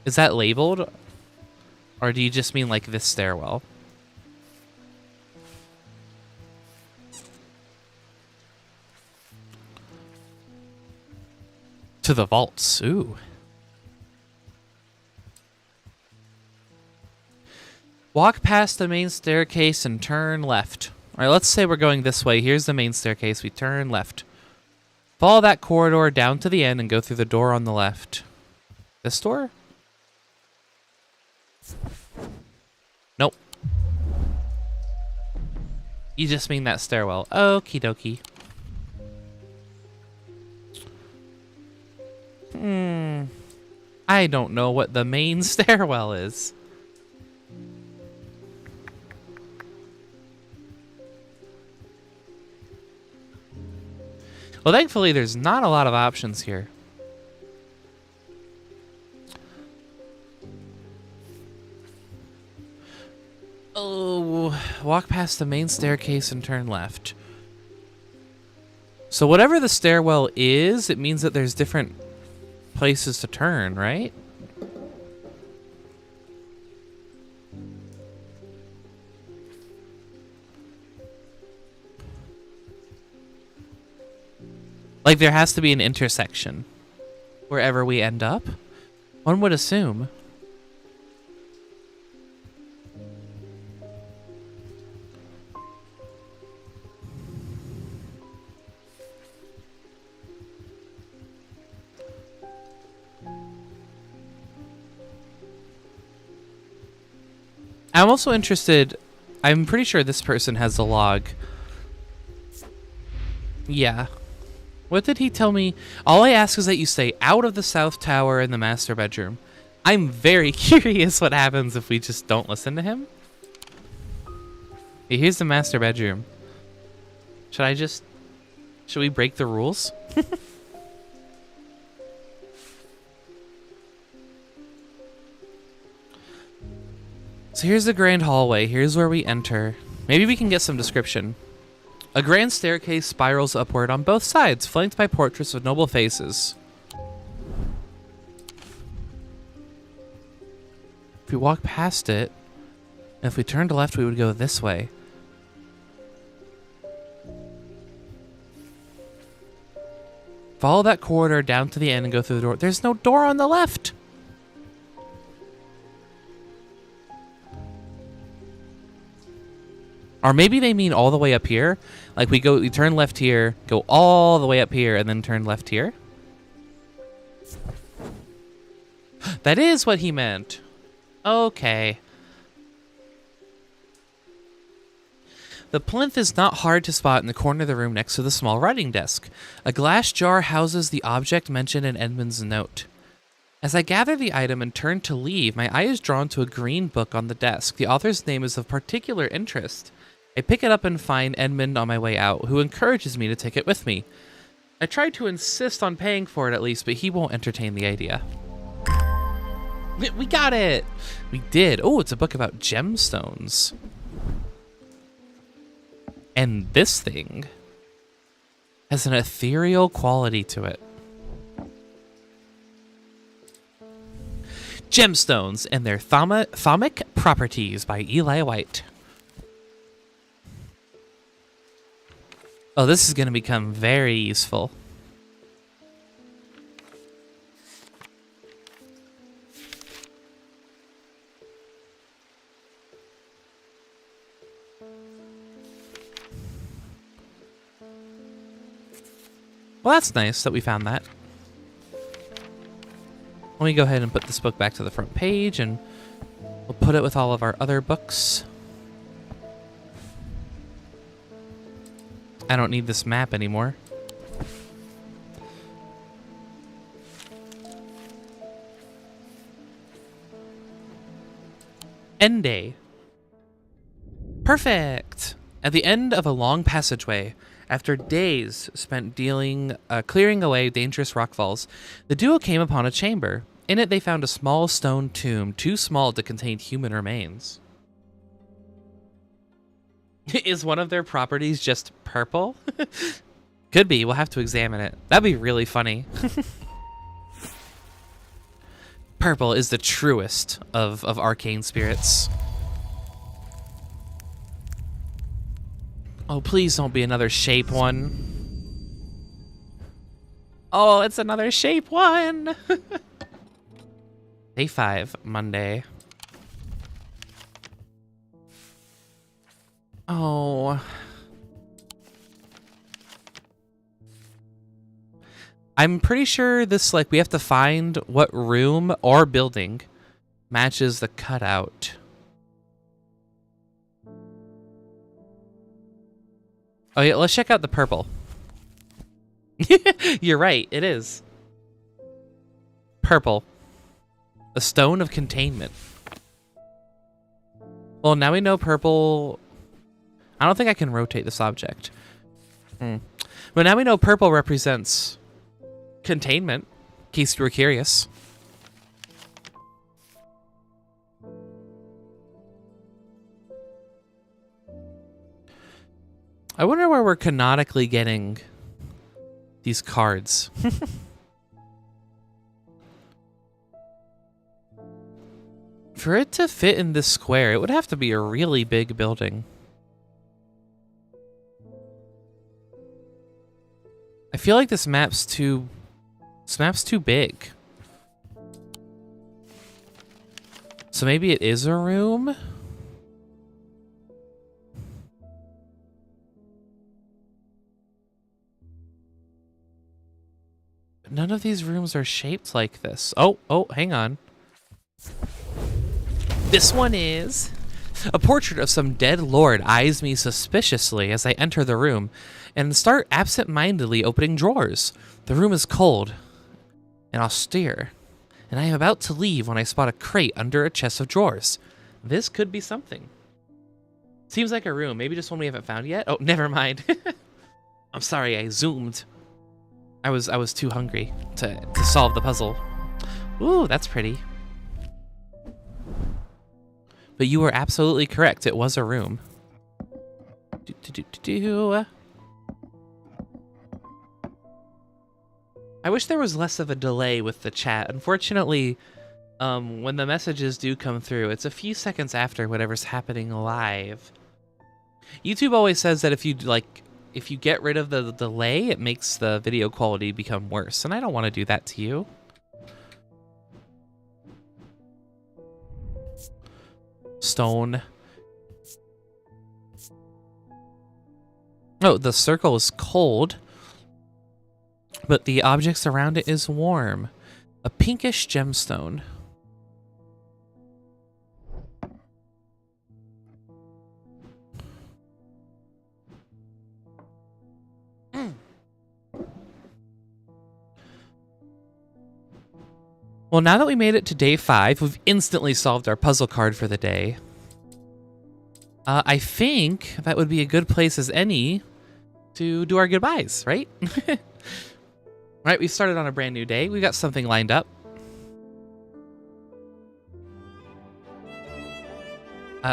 Is that labeled? Or do you just mean like this stairwell? To the vaults. Ooh. Walk past the main staircase and turn left. All right, let's say we're going this way. Here's the main staircase. We turn left. Follow that corridor down to the end and go through the door on the left. This door? Nope. You just mean that stairwell. Okie dokie. I don't know what the main stairwell is. Well, thankfully, there's not a lot of options here. Oh, walk past the main staircase and turn left. So whatever the stairwell is, it means that there's different places to turn, right? Like, there has to be an intersection wherever we end up. One would assume. I'm also interested. I'm pretty sure this person has a log. Yeah. What did he tell me? All I ask is that you stay out of the south tower in the master bedroom. I'm very curious what happens if we just don't listen to him. Here's the master bedroom. Should we break the rules? So here's the grand hallway. Here's where we enter. Maybe we can get some description. A grand staircase spirals upward on both sides, flanked by portraits of noble faces. If we walk past it, and if we turned left, we would go this way. Follow that corridor down to the end and go through the door. There's no door on the left. Or maybe they mean all the way up here. Like we turn left here, go all the way up here, and then turn left here. That is what he meant. Okay. The plinth is not hard to spot in the corner of the room next to the small writing desk. A glass jar houses the object mentioned in Edmund's note. As I gather the item and turn to leave, my eye is drawn to a green book on the desk. The author's name is of particular interest. I pick it up and find Edmund on my way out, who encourages me to take it with me. I try to insist on paying for it at least, but he won't entertain the idea. We got it! We did. Oh, it's a book about gemstones. And this thing has an ethereal quality to it. Gemstones and their Thaumic Properties by Eli White. Oh, this is going to become very useful. Well, that's nice that we found that. Let me go ahead and put this book back to the front page, and we'll put it with all of our other books. I don't need this map anymore. End day. Perfect! At the end of a long passageway, after days spent clearing away dangerous rockfalls, the duo came upon a chamber. In it, they found a small stone tomb, too small to contain human remains. Is one of their properties just purple? Could be. We'll have to examine it. That'd be really funny. Purple is the truest of arcane spirits. Oh, please don't be another shape one. Oh, it's another shape one. Day 5, Monday. Oh. I'm pretty sure this, like, we have to find what room or building matches the cutout. Oh yeah, let's check out the purple. You're right, it is. Purple. A stone of containment. Well, now we know purple... I don't think I can rotate this object. But now we know purple represents containment, in case you were curious. I wonder where we're canonically getting these cards. For it to fit in this square, it would have to be a really big building. I feel like this map's too big. So maybe it is a room? None of these rooms are shaped like this. Oh, hang on. This one is. A portrait of some dead lord eyes me suspiciously as I enter the room and start absent-mindedly opening drawers. The room is cold and austere, and I am about to leave when I spot a crate under a chest of drawers. This could be something. Seems like a room, maybe just one we haven't found yet. Oh, never mind. I'm sorry, I zoomed. I was too hungry to solve the puzzle. Ooh, that's pretty. But you were absolutely correct. It was a room. I wish there was less of a delay with the chat. Unfortunately, when the messages do come through, it's a few seconds after whatever's happening live. YouTube always says that if you get rid of the delay, it makes the video quality become worse, and I don't want to do that to you. Stone. Oh, the circle is cold, but the objects around it is warm. A pinkish gemstone. Well, now that we made it to day 5, we've instantly solved our puzzle card for the day. I think that would be a good place as any to do our goodbyes, right? Right, we started on a brand new day. We got something lined up.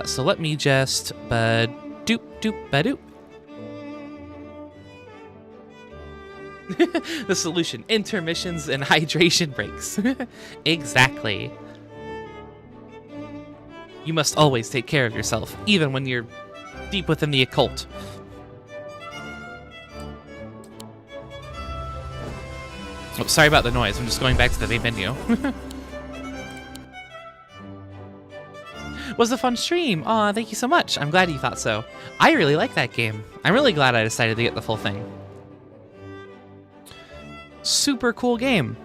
So let me just ba-doop, doop, ba-doop. The solution, intermissions and hydration breaks. Exactly. You must always take care of yourself, even when you're deep within the occult. Oh, sorry about the noise. I'm just going back to the main menu. Was a fun stream. Aw, thank you so much. I'm glad you thought so. I really like that game. I'm really glad I decided to get the full thing. Super cool game.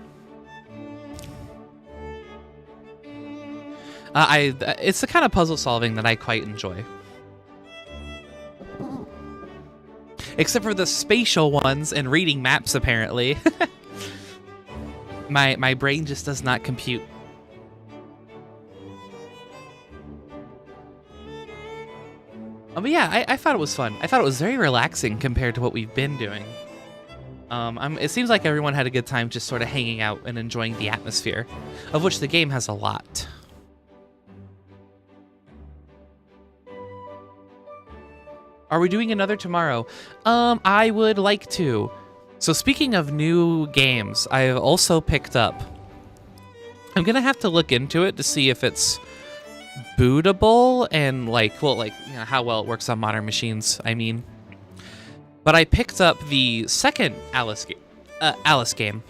It's the kind of puzzle solving that I quite enjoy. Except for the spatial ones and reading maps, apparently. My brain just does not compute. But yeah, I thought it was fun. I thought it was very relaxing compared to what we've been doing. It seems like everyone had a good time just sort of hanging out and enjoying the atmosphere, of which the game has a lot. Are we doing another tomorrow? I would like to. So speaking of new games, I've also picked up. I'm gonna have to look into it to see if it's bootable and how well it works on modern machines. I mean, but I picked up the second Alice game.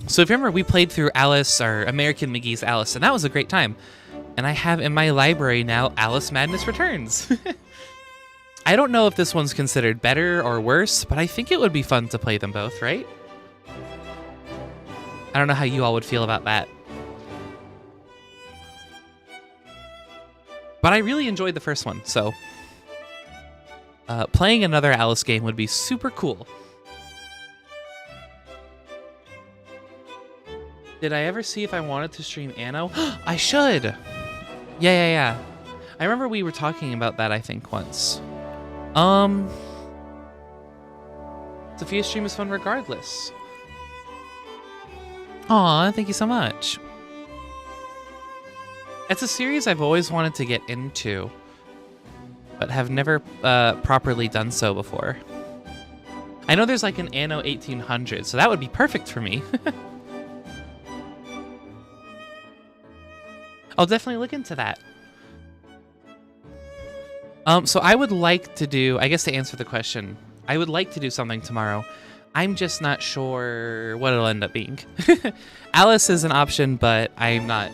So if you remember, we played through Alice, or American McGee's Alice, and that was a great time. And I have in my library now Alice Madness Returns. I don't know if this one's considered better or worse, but I think it would be fun to play them both, right? I don't know how you all would feel about that. But I really enjoyed the first one, so playing another Alice game would be super cool. Did I ever see if I wanted to stream Anno? I should! Yeah. I remember we were talking about that, I think, once. Sophia's stream is fun regardless. Aw, thank you so much. It's a series I've always wanted to get into, but have never properly done so before. I know there's like an Anno 1800, so that would be perfect for me. I'll definitely look into that. So I would like to do, I guess to answer the question, I would like to do something tomorrow. I'm just not sure what it'll end up being. Alice is an option, but I'm not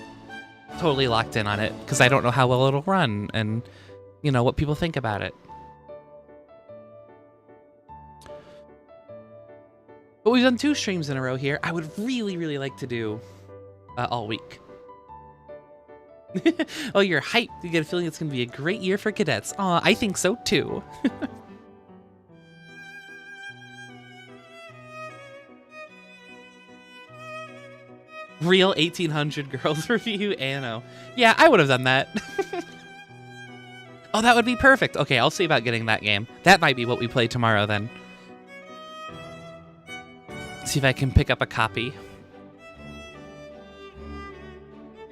totally locked in on it because I don't know how well it'll run and, you know, what people think about it. But we've done 2 streams in a row here. I would really, really like to do all week. Oh, you're hyped. You get a feeling it's going to be a great year for cadets. Aw, I think so too. Real 1800 girls review Anno. Yeah, I would have done that. Oh, that would be perfect. Okay, I'll see about getting that game. That might be what we play tomorrow then. See if I can pick up a copy.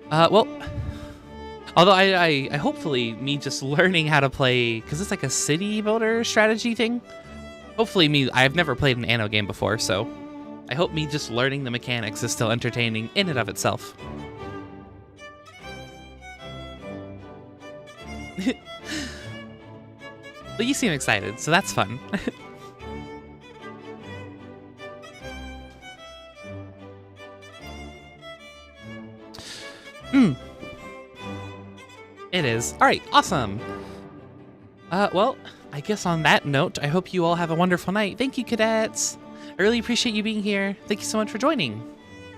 Well, although I hopefully me just learning how to play, because it's like a city builder strategy thing. Hopefully I've never played an Anno game before, so I hope me just learning the mechanics is still entertaining in and of itself. But you seem excited, so that's fun. It is. All right, awesome. Well, I guess on that note, I hope you all have a wonderful night. Thank you, cadets. I really appreciate you being here. Thank you so much for joining.